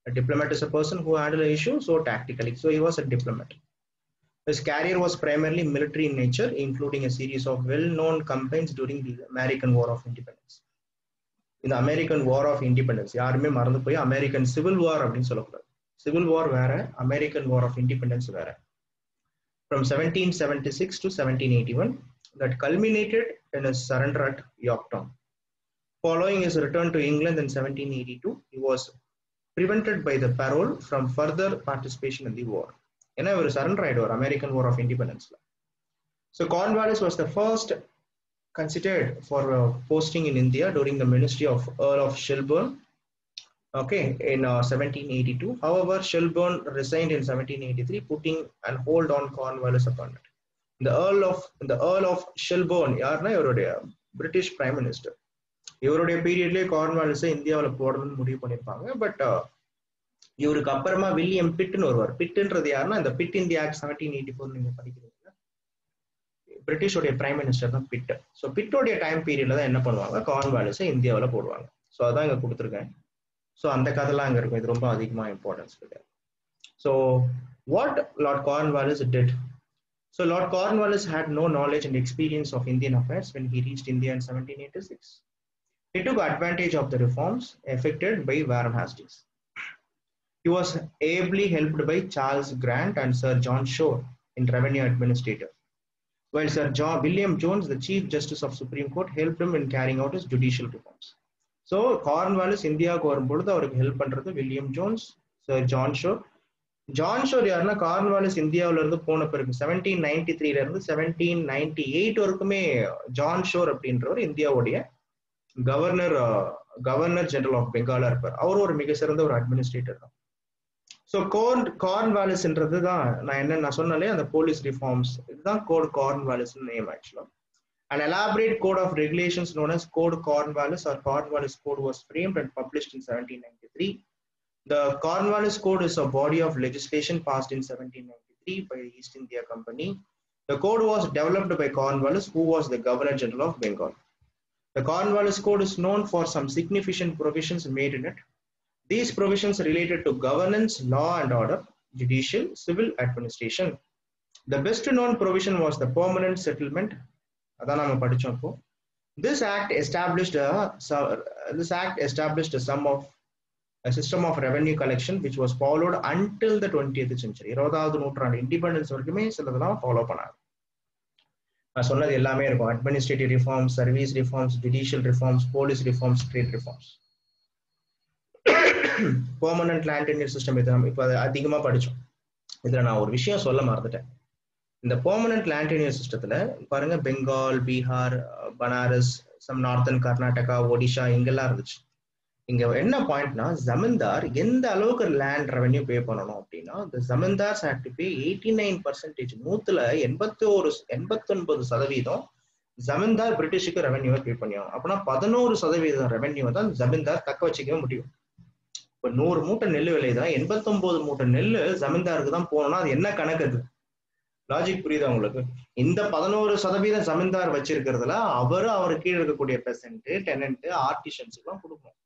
A diplomat is a person who handles an issue so tactically. So he was a diplomat. His career was primarily military in nature, including a series of well-known campaigns during the American War of Independence. In the American War of Independence, யாருமே மறந்து போய் American Civil War அப்படின்னு சொல்லக்கூடாது. Civil War வேற, American War of Independence வேற. From 1776 to 1781, that culminated in his surrender at Yorktown. Following his return to England in 1782, he was prevented by the parole from further participation in the war. ஏன்னா இவர் சரண்டர் ஆயிடுவார் American War of Independence. So Cornwallis was the first considered for posting in India during the ministry of Earl of Shelburne. Okay, in 1782. However, Shelburne resigned in 1783, putting an hold on Cornwallis' appointment. The Earl of Shelburne, யாருன்னா இவருடைய பிரிட்டிஷ் பிரைம் மினிஸ்டர். இவருடைய பீரியட்லயே கார்ன்வாலிஸை இந்தியாவில் போடணும்னு முடிவு பண்ணியிருப்பாங்க. பட் இவருக்கு அப்புறமா வில்லியம் பிட்னு வருவார். பிட்ன்றது யாருன்னா இந்த பிட் இந்தியா ஆக்ட் 1784 நீங்க படிக்கிறீங்க, பிரிட்டிஷோடைய பிரைம் மினிஸ்டர் தான் பிட். ஸோ பிட்டோடைய டைம் பீரியட்ல தான் என்ன பண்ணுவாங்க, கார்ன்வாலிஸை இந்தியாவில் போடுவாங்க. ஸோ அதான் இங்க கொடுத்துருக்கேன். ஸோ அந்த கதைலாம் அங்கே இருக்கும். இது ரொம்ப அதிகமாக இம்பார்ட்டன்ஸ் கிடையாது. So what Lord Cornwallis did? So Lord Cornwallis had no knowledge and experience of Indian affairs when he reached India in 1786. He took advantage of the reforms effected by Warren Hastings. He was ably helped by Charles Grant and Sir John Shore in revenue administrator, while Sir William Jones, the Chief Justice of Supreme Court, helped him in carrying out his judicial reforms. So Cornwallis இந்தியாவுக்கு வரும்பொழுது அவருக்கு ஹெல்ப் பண்றது William Jones, sir John sure. John sure யாருன்னா கார்ன்வாலிஸ் இந்தியாவில இருந்து போன பிறகு 1793 இருந்து 1798 வரைக்குமே ஜான் ஷோர் அப்படின்றவர் இந்தியாவுடைய கவர்னர் ஜெனரல் ஆஃப் பெங்காலா இருப்பார். அவர் ஒரு மிக சிறந்த ஒரு அட்மினிஸ்ட்ரேட்டர் தான். ஸோ கார்ன்வாலிஸ்ன்றது தான் நான் சொன்னாலே அந்த போலீஸ் ரிஃபார்ம்ஸ், இதுதான் கார்ன்வாலிஸ் நேம் ஆக்சுவலா. An elaborate code of regulations known as Code Cornwallis or Cornwallis Code was framed and published in 1793. The Cornwallis Code is a body of legislation passed in 1793 by the East India Company. The code was developed by Cornwallis, who was the Governor General of Bengal. The Cornwallis Code is known for some significant provisions made in it. These provisions related to governance, law and order, judicial, civil administration. The best known provision was the permanent settlement. அதான் நாம படிச்சோம். இப்போ this act established a system of revenue collection which was followed until the 20th century. 20வது நூற்றாண்டு இண்டிபெண்டன்ஸ் வரைக்குமே சிலதெல்லாம் ஃபாலோ பண்ணாங்க. நான் சொன்னது எல்லாமே இருக்கும். Administrative reforms, service reforms, judicial reforms, police reforms, trade reforms, permanent land tenure system. இது நம்ம இப்போ அதிகமா படிச்சோம். இதுல நான் ஒரு விஷயம் சொல்ல மறந்துட்டேன். இந்த பெர்மனன்ட் லேண்ட் டென்யூர் சிஸ்டத்துல பாருங்க, பெங்கால், பீகார், பனாரஸ், சம் நார்த்தன் கர்நாடகா, ஒடிஷா இங்கெல்லாம் இருந்துச்சு. இங்க என்ன பாயிண்ட்னா, ஜமீன்தார் எந்த அளவுக்கு லேண்ட் ரெவென்யூ பே பண்ணணும் அப்படின்னா, the zamindars had to pay 89%. 89% ஜமீன்தார் பிரிட்டிஷுக்கு ரெவென்யூவை பே பண்ணியும். அப்படின்னா 11% ரெவென்யூ தான் ஜமீன்தார் தக்க வச்சுக்கவே முடியும். இப்ப 100 மூட்டை நெல் விளையுதுன்னா 89 மூட்டை நெல் ஜமீன்தாருக்கு தான் போகணும்னா அது என்ன கணக்கு? அது லாஜிக் புரியுதா உங்களுக்கு? இந்த 11% ஜமீன்தார் வச்சிருக்கிறதுல அவரு கீழே இருக்கக்கூடிய பெசன்ட், டெனன்ட், ஆர்டிஷன்ஸுக்கு கொடுக்கணும்.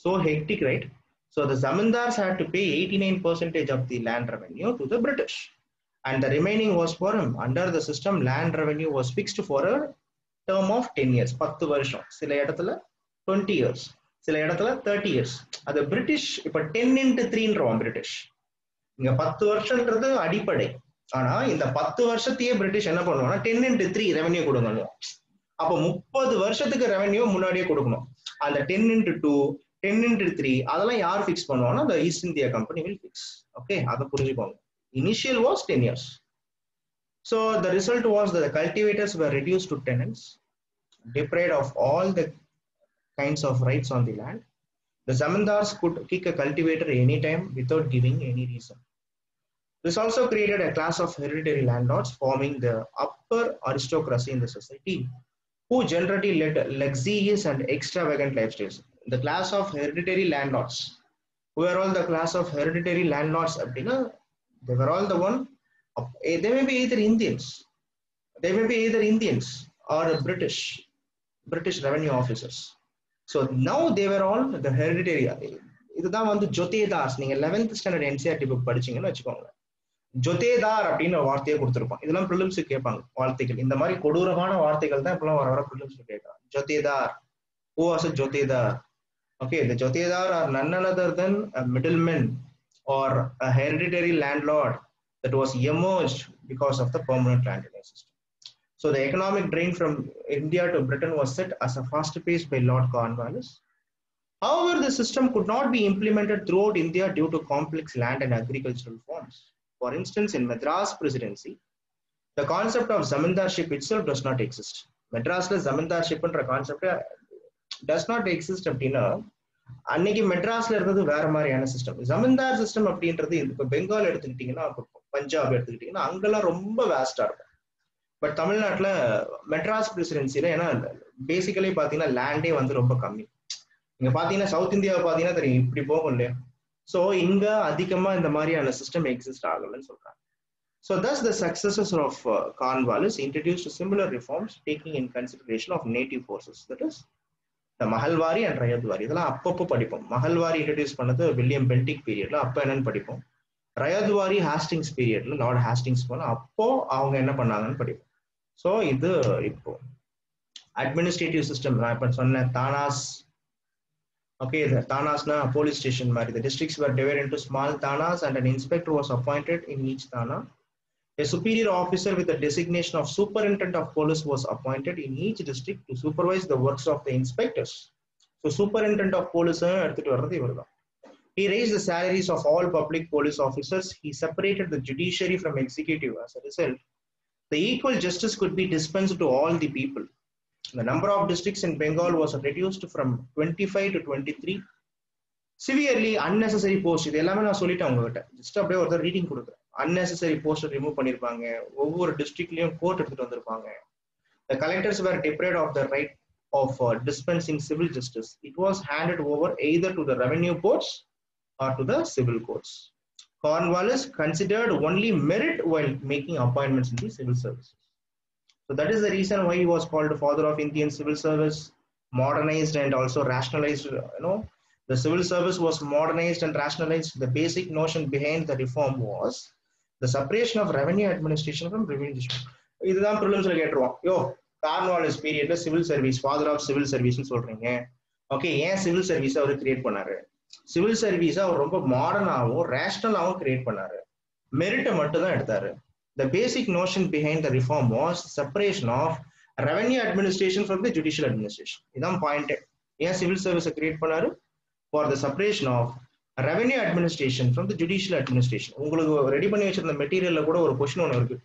So hectic, right? So the zamindars had to pay 89% of the land revenue to the British, and the remaining was for him. Under the system, land revenue was fixed for a term of 10 years. 10 வருஷம், சில இடத்துல 20 years, சில இடத்துல 30 years. அது பிரிட்டிஷ் இப்ப 10x3ன்றோம் பிரிட்டிஷ். இங்க 10 வருஷம்ன்றது அடிப்படை. ஆனா இந்த 10 வருஷத்தையே பிரிட்டிஷ் என்ன பண்ணுவாங்கன்னா 10x3 ரெவன்யூ கொடுக்கணும். அப்ப 30 வருஷத்துக்கு ரெவன்யூ முன்னாடியே கொடுக்கணும். அந்த 10x2, 10x3 அதெல்லாம் யார் ஃபிக்ஸ் பண்ணுவாங்கன்னா the East India Company will fix. Okay, அதை புரிஞ்சுக்கோங்க. Initial was 10 years. So the result was that the cultivators were reduced to tenants, deprived of all the kinds of rights on the land. The zamindars could kick a cultivator anytime without giving any reason. This also created a class of hereditary landlords, forming the upper aristocracy in the society, who generally led luxurious and extravagant lifestyles. The class of hereditary landlords. Who are all the class of hereditary landlords? They were all the one. They may be either Indians. They may be either Indians or British revenue officers. So now they were all the hereditary. இதுதான் வந்து ஜொத்தேதார்ஸ். நீங்க 11th standard NCERT book படிச்சீங்கன்னு வச்சுக்கோங்க. ஜொத்தேதார் அப்படின்னு ஒரு வார்த்தையை கொடுத்துருப்பான். இதெல்லாம் பிரிலிம்ஸ் கேட்பாங்க வார்த்தைகள். இந்த மாதிரி கொடூரமான வார்த்தைகள் தான் இப்பெல்லாம் வர பிரிலிம்ஸ் கேட்கலாம். ஜொத்தேதார். Who was a ஜொத்தேதார்? Okay, the jotedar are none other than a middleman or a hereditary landlord that was emerged because of the permanent land tenure system. So the economic drain from India to Britain was set as a fast pace by Lord Cornwallis. However, the system could not be implemented throughout India due to complex land and agricultural forms. For instance, in Madras Presidency, the concept of zamindarship itself does not exist. Madras zamindarship concept does not exist அப்படின்னா அன்னைக்கு மெட்ராஸ்ல இருந்தது வேற மாதிரியான சிஸ்டம். ஜமீன்தார் சிஸ்டம் அப்படின்றது இப்ப பெங்கால் எடுத்துக்கிட்டீங்கன்னா, பஞ்சாப் எடுத்துக்கிட்டீங்கன்னா அங்கெல்லாம் ரொம்ப வேஸ்டா இருக்கும். பட் தமிழ்நாட்டுல மெட்ராஸ் பிரசிடென்சில ஏன்னா பேசிக்கலி பாத்தீங்கன்னா லேண்டே வந்து ரொம்ப கம்மி. இங்க பாத்தீங்கன்னா சவுத் இந்தியாவை பாத்தீங்கன்னா தெரியும் இப்படி போகும் இல்லையா. சோ இங்க அதிகமா இந்த மாதிரியான சிஸ்டம் எக்ஸிஸ்ட் ஆகலன்னு சொல்றாங்க. So thus the successors of Cornwallis introduced similar reforms taking in consideration of native forces, that is the Mahalwari and Ryotwari. இதெல்லாம் அப்பப்போ படிப்போம். மஹல்வாரி இன்ட்ரடியூஸ் பண்ணது வில்லியம் பென்டிக் பீரியட்ல, அப்போ என்னன்னு படிப்போம். ரயத்வாரி ஹாஸ்டிங்ஸ் பீரியட்ல, லார்ட் ஹாஸ்டிங்ஸ் போன அப்போ அவங்க என்ன பண்ணாங்கன்னு படிப்போம். ஸோ இது இப்போ அட்மினிஸ்ட்ரேட்டிவ் சிஸ்டம் நான் இப்போ சொன்னேன். தானாஸ். ஓகே, தானாஸ்னா போலீஸ் ஸ்டேஷன் மாதிரி. The districts were divided into small தானாஸ் and an inspector was appointed in each தானா. A superior officer with the designation of superintendent of police was appointed in each district to supervise the works of the inspectors. So superintendent of police எடுத்துட்டு வர்றது இவர்தான். He raised the salaries of all public police officers. He separated the judiciary from executive. As a result, the equal justice could be dispensed to all the people. The number of districts in Bengal was reduced from 25 to 23. Severely unnecessary posts. இது எல்லாமே நான் சொல்லிட்டேன் உங்ககிட்ட. ஜஸ்ட் அப்படியே ஒருத்தர் ரீடிங் கொடுக்குறேன். unnecessary posts ரிமூவ் பண்ணிருப்பாங்க. ஒவ்வொரு டிஸ்ட்ரிக்ட்லயும் கோர்ட் எடுத்துட்டு வந்திருப்பாங்க. The collectors were deprived of the right of dispensing civil justice. It was handed over either to the revenue courts or to the civil courts. Cornwallis considered only merit while making appointments in the civil services. So that is the reason why he was called the father of Indian civil service. Modernized and also rationalized, the civil service was modernized and rationalized. The basic notion behind the reform was the separation of revenue administration from revenue distribution. இதுதான் ப்ரிலிம்ஸ்ல கேட்டுருவோம். கார்ன்வாலிஸ் பீரியட்ல civil service, father of civil சர்வீஸ்னு சொல்றீங்க. ஓகே, ஏன் சிவில் சர்வீஸ் அவர் கிரியேட் பண்ணாரு? சிவில் சர்வீஸ் அவர் ரொம்ப மாடர்னாவும் ரேஷனலாவும் கிரியேட் பண்ணாரு. மெரிட்டை மட்டும் தான் எடுத்தாரு. The basic notion behind the reform was separation of revenue administration from the judicial administration. இதான் பாயிண்ட். ஏன் சிவில் சர்வீஸை கிரியேட் பண்ணாரு? For the separation of revenue administration from the judicial administration. உங்களுக்கு ரெடி பண்ணி வச்சிருந்த மெட்டீரியல்ல கூட ஒரு கொஸ்டின் ஒன்று இருக்கு,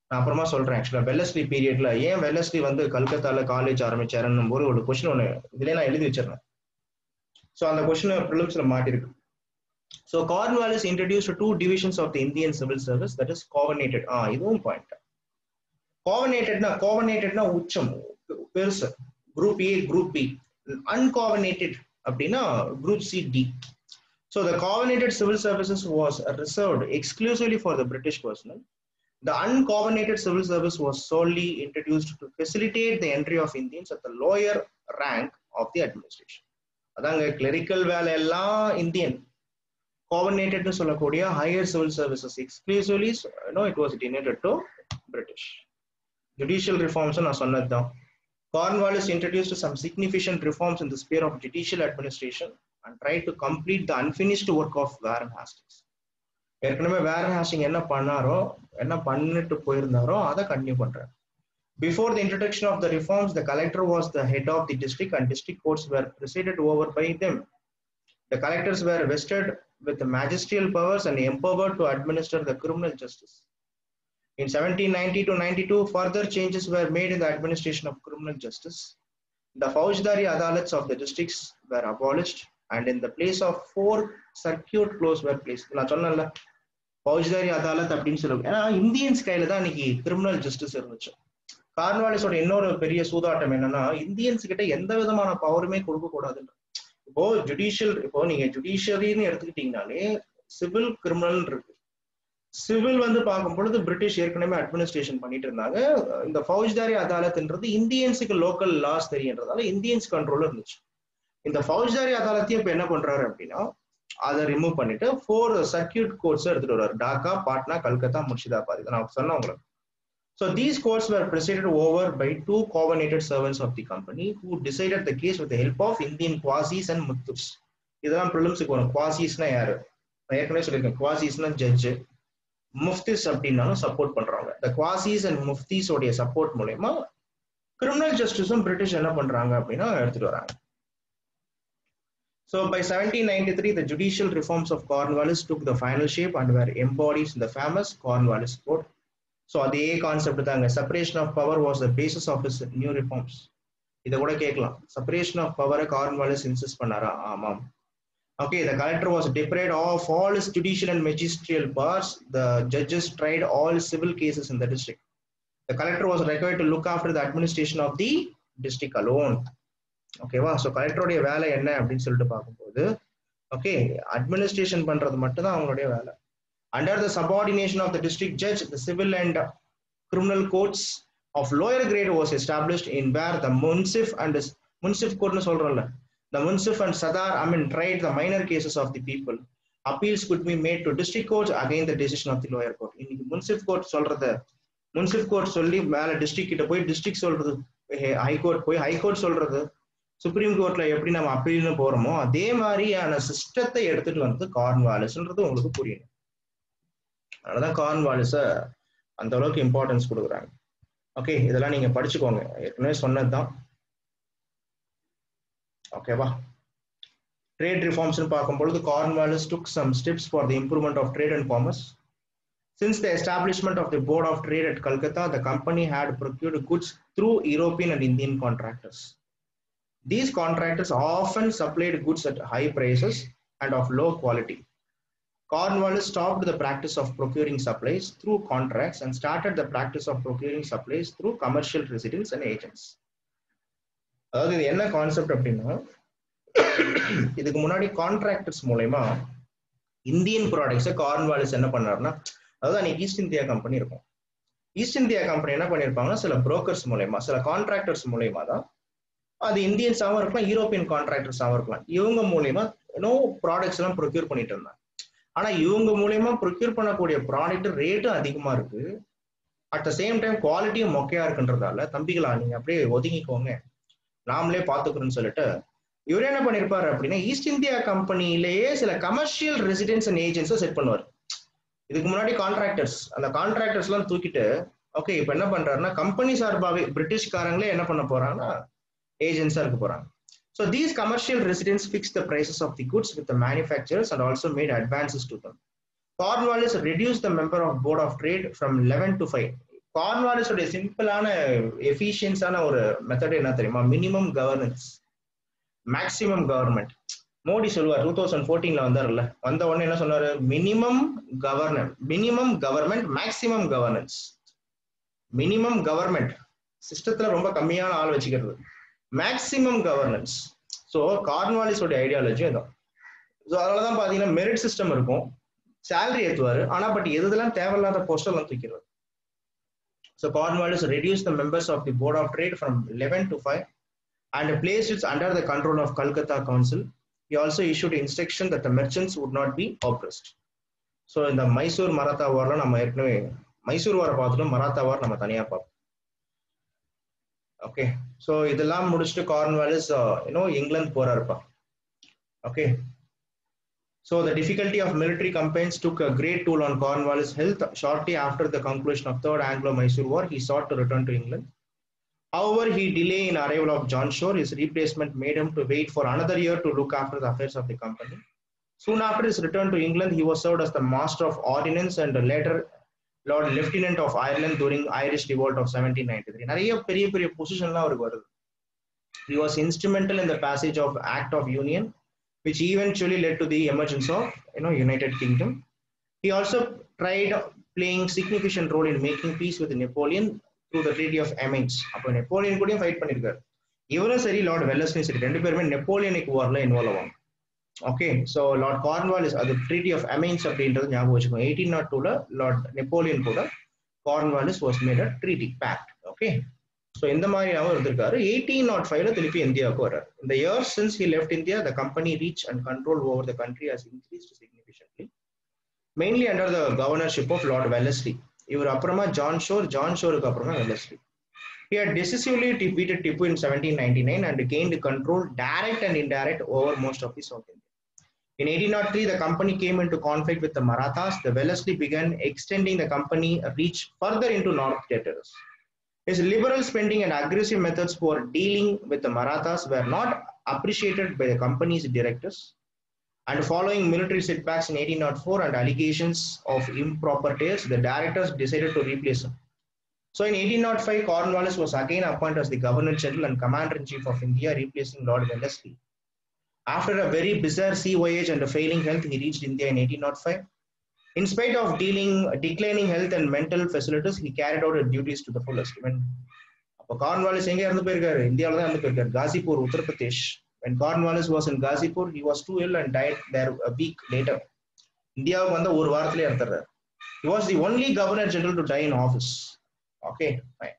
நான் அப்புறமா சொல்றேன். ஆக்சுவலா வெல்லஸ்லி பீரியட்ல ஏன் வெல்லஸ்லி வந்து கல்கத்தால காலேஜ் ஆரம்பிச்சாருன்னு போது ஒரு கொஸ்டின் ஒன்று இதுல நான் எழுதி வச்சிருந்தேன். ஸோ அந்த question ப்ரிலிம்ஸ்ல மாட்டிருக்கு. So Cornwallis introduced 2 divisions of the Indian civil service, that is covenanted. இதுவும் பாயிண்ட். கோவனேட்டட்னா உச்சம் பெருசு, group A group B. Uncovenanted அப்படின்னா group C D. So the covenanted civil services was reserved exclusively for the British personnel. The uncovenanted civil service was solely introduced to facilitate the entry of Indians at the lower rank of the administration. அதாங்க clerical வேலை எல்லாம் இந்தியன், covenanted சொல்லக்கூடிய higher civil services exclusively it was denied to British. Judicial reforms நான் சொன்னதுதான். Cornwallis introduced some significant reforms in the sphere of judicial administration and tried to complete the unfinished work of Warren Hastings. ஏற்கனவே Warren Hastings என்ன பண்ணாரோ, என்ன பண்ணிட்டு போயிருந்தாரோ அதை கண்டினியூ பண்றாரு. Before the introduction of the reforms, the collector was the head of the district and district courts were presided over by them. The collectors were vested with the magisterial powers and empowered to administer the criminal justice. In 1790 to 92, further changes were made in the administration of criminal justice. The Faujidari Adalats of the districts were abolished, and in the place of 4 circuit courts were placed. நான் சொன்னேன்ல Faujidari Adalat அப்படின்னு சொல்லுவாங்க. ஏன்னா இந்தியன்ஸ் கையில தான் இன்னைக்கு கிரிமினல் ஜஸ்டிஸ் இருந்துச்சு. கார்ன்வாலிஸோட இன்னொரு பெரிய சூதாட்டம் என்னன்னா, இந்தியன்ஸ் கிட்ட எந்த விதமான பவருமே கொடுக்க கூடாதுன்ற. இப்போ நீங்க ஜுடிஷியரின்னு எடுத்துக்கிட்டீங்கனாலே சிவில் கிரிமினல் இருக்கு. சிவில் பார்க்கும் பொழுது பிரிட்டிஷ் ஏற்கனவே அட்மினிஸ்ட்ரேஷன் பண்ணிட்டு இருந்தாங்க. இந்த ஃபௌஜ்தாரி அதாலத்ன்றது இந்தியன்ஸுக்கு லோக்கல் லாஸ் தெரியுன்றதால இந்தியன்ஸ் கண்ட்ரோல் இருந்துச்சு. இந்த ஃபௌஜ்தாரி அதாலத்தையும் இப்ப என்ன பண்றாரு அப்படின்னா, அதை ரிமூவ் பண்ணிட்டு 4 சர்க்கியூட் கோர்ட்ஸ் எடுத்துட்டு வர்றாரு. டாக்கா, பாட்னா, கல்கத்தா, முர்ஷிதாபாத். இதை நான் சொன்னேன் உங்களுக்கு. So these courts were presided over by 2 covenanted servants of the company who decided the case with the help of Indian quasis and muttus. இதெல்லாம் ப்ரிலிம்ஸ்க்கு வரும். குவாசிஸ்னா யாரு? நான் ஏற்கனவே சொல்லியிருக்கேன். குவாசிஸ்னா ஜட்ஜ், முஃப்திஸ் அப்படின்னாலும் சப்போர்ட் பண்றாங்க. இந்த குவாசிஸ் அண்ட் முஃப்திஸ் உடைய சப்போர்ட் மூலமா கிரிமினல் ஜஸ்டிஸும் பிரிட்டிஷ் என்ன பண்றாங்க அப்படின்னா எடுத்துட்டு வராங்க. So by 1793, the judicial reforms of Cornwallis took the final shape and were embodied in the famous Cornwallis Code. So அதே கான்செப்ட் தாங்க. Separation of power was the basis of his new reforms. இதை கூட கேட்கலாம். செப்பரேஷன் ஆஃப் பவரை கார்ன்வாலிஸ் இன்சிஸ்ட் பண்ணாரா? ஆமாம். Okay, the collector was deprived of all his judicial and magisterial powers. The judges tried all civil cases in the district. The collector was required to look after the administration of the district alone. Okay, wow. So collector உடைய வேலை என்ன அப்படின்னு சொல்லிட்டு பார்க்கும்போது, okay, அட்மினிஸ்ட்ரேஷன் பண்றது மட்டும் தான் அவங்களுடைய வேலை. Under the subordination of the district judge, the civil and criminal courts of lower grade was established in where the munsif and munsif court the munsif and sadar tried the minor cases of the people. Appeals could be made to district courts against the decision of the lower court. In munsif court munsif court சொல்லி மேல district கிட்ட போய் district சொல்றது, high court போய் high court சொல்றது, சுப்ரீம் கோர்ட்ல எப்படி நம்ம அப்பீல்னு போறோமோ அதே மாதிரியான சிஸ்டத்தை எடுத்துட்டு வந்து கார்ன்வாலிஸ்ன்றது உங்களுக்கு புரியணும். அதனாலதான் கார்ன்வாலிஸ அந்த அளவுக்கு இம்பார்ட்டன்ஸ் கொடுக்குறாங்க. ஓகே, இதெல்லாம் நீங்க படிச்சுக்கோங்க, ஏற்கனவே சொன்னதுதான். ஓகேவா? ட்ரேட் ரிஃபார்ம்ஸ் பார்க்கும்பொழுது Cornwallis took some steps for the improvement of trade and commerce. Since the establishment of the Board of Trade at Calcutta, the company had procured goods through European and Indian contractors. These contractors often supplied goods at high prices and of low quality. Cornwallis stopped the practice of procuring supplies through contracts and started the practice of procuring supplies through commercial residents and agents. அதாவது இது என்ன கான்செப்ட் அப்படின்னா, இதுக்கு முன்னாடி கான்ட்ராக்டர்ஸ் மூலமா இந்தியன் ப்ராடக்ட்ஸை கார்ன்வாலிஸ் என்ன பண்ணாருன்னா, அதாவது அன்னைக்கு ஈஸ்ட் இந்தியா கம்பெனி இருக்கும். ஈஸ்ட் இந்தியா கம்பெனி என்ன பண்ணிருப்பாங்கன்னா, சில புரோக்கர்ஸ் மூலயமா, சில கான்ட்ராக்டர்ஸ் மூலயமா தான், அது இந்தியன்ஸாகவும் இருக்கலாம், யூரோப்பியன் கான்ட்ராக்டர்ஸாகவும் இருக்கலாம், இவங்க மூலயமா ப்ராடக்ட்ஸ் எல்லாம் ப்ரொக்யூர் பண்ணிட்டு இருந்தாங்க. ஆனா இவங்க மூலயமா ப்ரொக்யூர் பண்ணக்கூடிய ப்ராடக்ட் ரேட்டும் அதிகமா இருக்கு, அட் த சேம் டைம் குவாலிட்டியும் மொக்கையா இருக்குன்றதால, தம்பிகளா நீங்க அப்படியே ஒதுங்கிக்கோங்க, நாமளே பாத்துக்கிறோம்னு சொல்லிட்டு இவர் என்ன பண்ணிருப்பாரு அப்படின்னா, ஈஸ்ட் இந்தியா கம்பெனிலேயே சில கமர்ஷியல் ரெசிடென்ட்ஸ் அண்ட் ஏஜென்ட்ஸை செட் பண்ணுவார். இதுக்கு முன்னாடி கான்ட்ராக்டர்ஸ், அந்த கான்ட்ராக்டர்ஸ் எல்லாம் தூக்கிட்டு ஓகே இப்ப என்ன பண்றாருன்னா, கம்பெனி சார்பாவே பிரிட்டிஷ்காரங்களே என்ன பண்ண போறாங்கன்னா ஏஜென்ட்ஸா இருக்க போறாங்க. So these commercial residents fixed the prices of the goods with the manufacturers and also made advances to them. Cornwallis reduced the member of Board of Trade from 11 to 5. Cornwallis உடைய சிம்பிளான எஃபிஷியன்ஸான ஒரு மெத்தட் என்ன தெரியுமா? Minimum governance, maximum government. Modi சொல்லுவார் 2014ல வந்தார்ல, வந்த உடனே என்ன சொன்னாரு? Minimum government maximum governance. Minimum government சிஸ்டத்துல ரொம்ப கம்மியான ஆள் வச்சுக்கிறது, மேக்சிமம் கவர்னன்ஸ். ஸோ கார்ன்வாலிஸோட ஐடியாலஜி அதான். ஸோ அதனால தான் பார்த்தீங்கன்னா மெரிட் சிஸ்டம் இருக்கும், சேலரி ஏற்றுவார், ஆனால் பட் எதுலாம் தேவையில்லாத போஸ்டெல்லாம் தூக்கிடுவார். So Cornwallis reduced the members of the Board of Trade from 11 to 5 and placed it under the control of Calcutta Council. He also issued instruction that the merchants would not be oppressed. So in the Mysore Maratha war la நம்ம ஏற்கனவே மைசூர் வார பார்த்துட்டோம், மராத்தா வார் நம்ம தனியா பார்ப்போம். ஓகே, ஸோ இதெல்லாம் முடிச்சுட்டு கார்ன்வாலிஸ் இங்கிலாந்து போறாருப்பா. Okay, so the difficulty of military campaigns took a great toll on Cornwallis' health. Shortly after the conclusion of Third Anglo-Mysore War, he sought to return to England. However, he delayed in arrival of John Shore. His replacement made him to wait for another year to look after the affairs of the company. Soon after his return to England, he was served as the Master of Ordnance and later Lord Lieutenant of Ireland during Irish Revolt of 1793. நிறைய பெரிய பெரிய பொசிஷன்லாம் அவருக்கு வருது. He was instrumental in the passage of Act of Union, which eventually led to the emergence of United Kingdom. He also tried playing significant role in making peace with Napoleon through the Treaty of Amiens. அப்போ நெப்போலியன் கூடயும் ஃபைட் பண்ணியிருக்காரு. இவரும் சரி லார்ட் வெல்லஸ்லியும் சரி ரெண்டு பேருமே நெப்போலியனிக் வார்ல இன்வால்வ் ஆவாங்க. ஓகே, ஸோ லார்ட் கார்ன்வாலிஸ் அது ட்ரீட்டி ஆஃப் அமைன்ஸ் அப்படின்றது ஞாபகம் வச்சுக்கோங்க. 1802 லார்ட் நெப்போலியன் கூட Cornwallis was made a treaty pact. Okay, so இந்த மாதிரியாகவும் இருந்திருக்காரு. 1805 திருப்பி இந்தியாவுக்கு வர்றாரு. இந்த year since he left India, the company reach and control over the country has increased significantly, mainly under the கவர்னர்ஷிப் of Lord Wellesley. இவர் அப்புறமா ஜான் ஷோருக்கு அப்புறமா Wellesley. He had decisively defeated Tipu in 1799 and gained control, direct and indirect, over most of the South India. In 1803, the company came into conflict with the Marathas. The Wellesley began extending the company reach further into North Territories. His liberal spending and aggressive methods for dealing with the Marathas were not appreciated by the company's directors. And following military setbacks in 1804 and allegations of improper tails, the directors decided to replace him. So in 1805, Cornwallis was again appointed as the Governor General and Commander-in-Chief of India, replacing Lord Wellesley. After a very bizarre sea voyage and a failing health, he reached India in 1805. In spite of declining health and mental facilities, he carried out his duties to the fullest. When Cornwallis எங்க இருந்து போயிருக்காரு? இந்தியாவில தான் இருந்து போயிருக்காரு. Ghazipur, Uttar Pradesh. When Cornwallis was in Ghazipur, he was too ill and died there a week later. இந்தியாவுக்கு வந்த ஒரு வாரத்திலே இறந்துறாரு. He was the only Governor General to die in office. Okay, fine.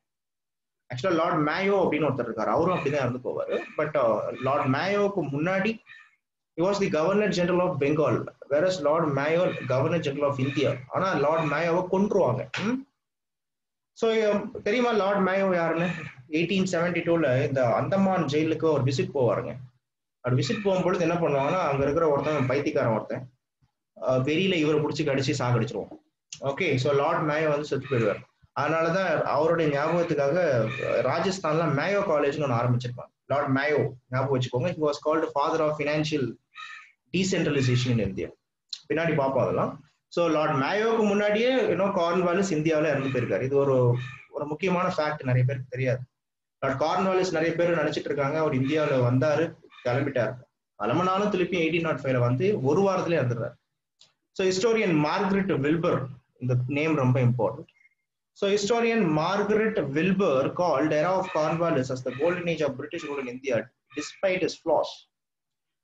ஆக்சுவலா லார்ட் மேயோ அப்படின்னு ஒருத்தர் இருக்காரு, அவரும் அப்படிதான் இறந்து போவாரு. பட் லார்ட் மேயோவுக்கு முன்னாடி he was the Governor General of Bengal, whereas Lord Mayo Governor General of India. ஆனா லார்ட் மேயோவை கொன்றுவாங்க. ஸோ தெரியுமா லார்ட் மேயோ யாருன்னு? 1872 இந்த அந்தமான் ஜெயிலுக்கு ஒரு விசிட் போவாருங்க. அப்படி விசிட் போகும்பொழுது என்ன பண்ணுவாங்கன்னா, அங்க இருக்கிற ஒருத்தன் பைத்தியக்காரன் ஒருத்தன் வெறியில இவரை பிடிச்சி கடிச்சு சாகடிச்சிருவோம். ஓகே, ஸோ லார்ட் மேயோ வந்து செத்து போயிடுவார். அதனாலதான் அவருடைய ஞாபகத்துக்காக ராஜஸ்தான்ல மேயோ காலேஜ்னு ஒன்று ஆரம்பிச்சிருப்பாங்க. லார்ட் மேயோ ஞாபகம் வச்சுக்கோங்க. He was called father of financial decentralisation in India. பின்னாடி பார்ப்போம் அதெல்லாம். ஸோ லார்ட் மேயோவுக்கு முன்னாடியே கார்ன்வாலிஸ் இந்தியாவில் இறந்து போயிருக்காரு. இது ஒரு முக்கியமான ஃபேக்ட், நிறைய பேருக்கு தெரியாது. லார்ட் கார்ன்வாலிஸ் நிறைய பேர் நினைச்சிட்டு இருக்காங்க அவர் இந்தியாவில் வந்தாரு கிளம்பிட்டாரு. கிளம்பினாலும் திருப்பி 1805 வந்து ஒரு வாரத்திலே இறந்துடுறாரு. ஸோ ஹிஸ்டோரியன் மார்கரெட் வில்பர், இந்த நேம் ரொம்ப important. So historian Margaret Wilbur called era of Cornwallis as the golden age of British rule in India, despite his flaws.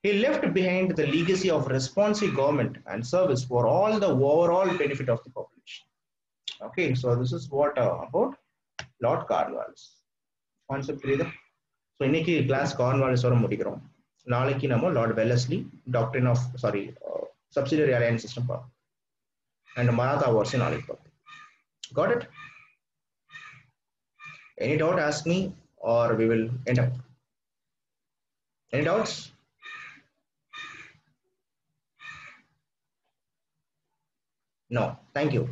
He left behind the legacy of responsive government and service for all the overall benefit of the population. Okay, so this is what about Lord Cornwallis. Concept clear? So இன்னைக்கு கிளாஸ் கார்ன்வாலிஸ் வர முடிக்கிறோம். நாளைக்கு நம்ம Lord Wellesley, doctrine of subsidiary alliance system பார்ப்போம். அண்ட் மராத்தா வார்ஸ் நாளைக்கு பார்ப்போம். Got it? Any doubt, ask me, or we will end up. Any doubts? No. Thank you.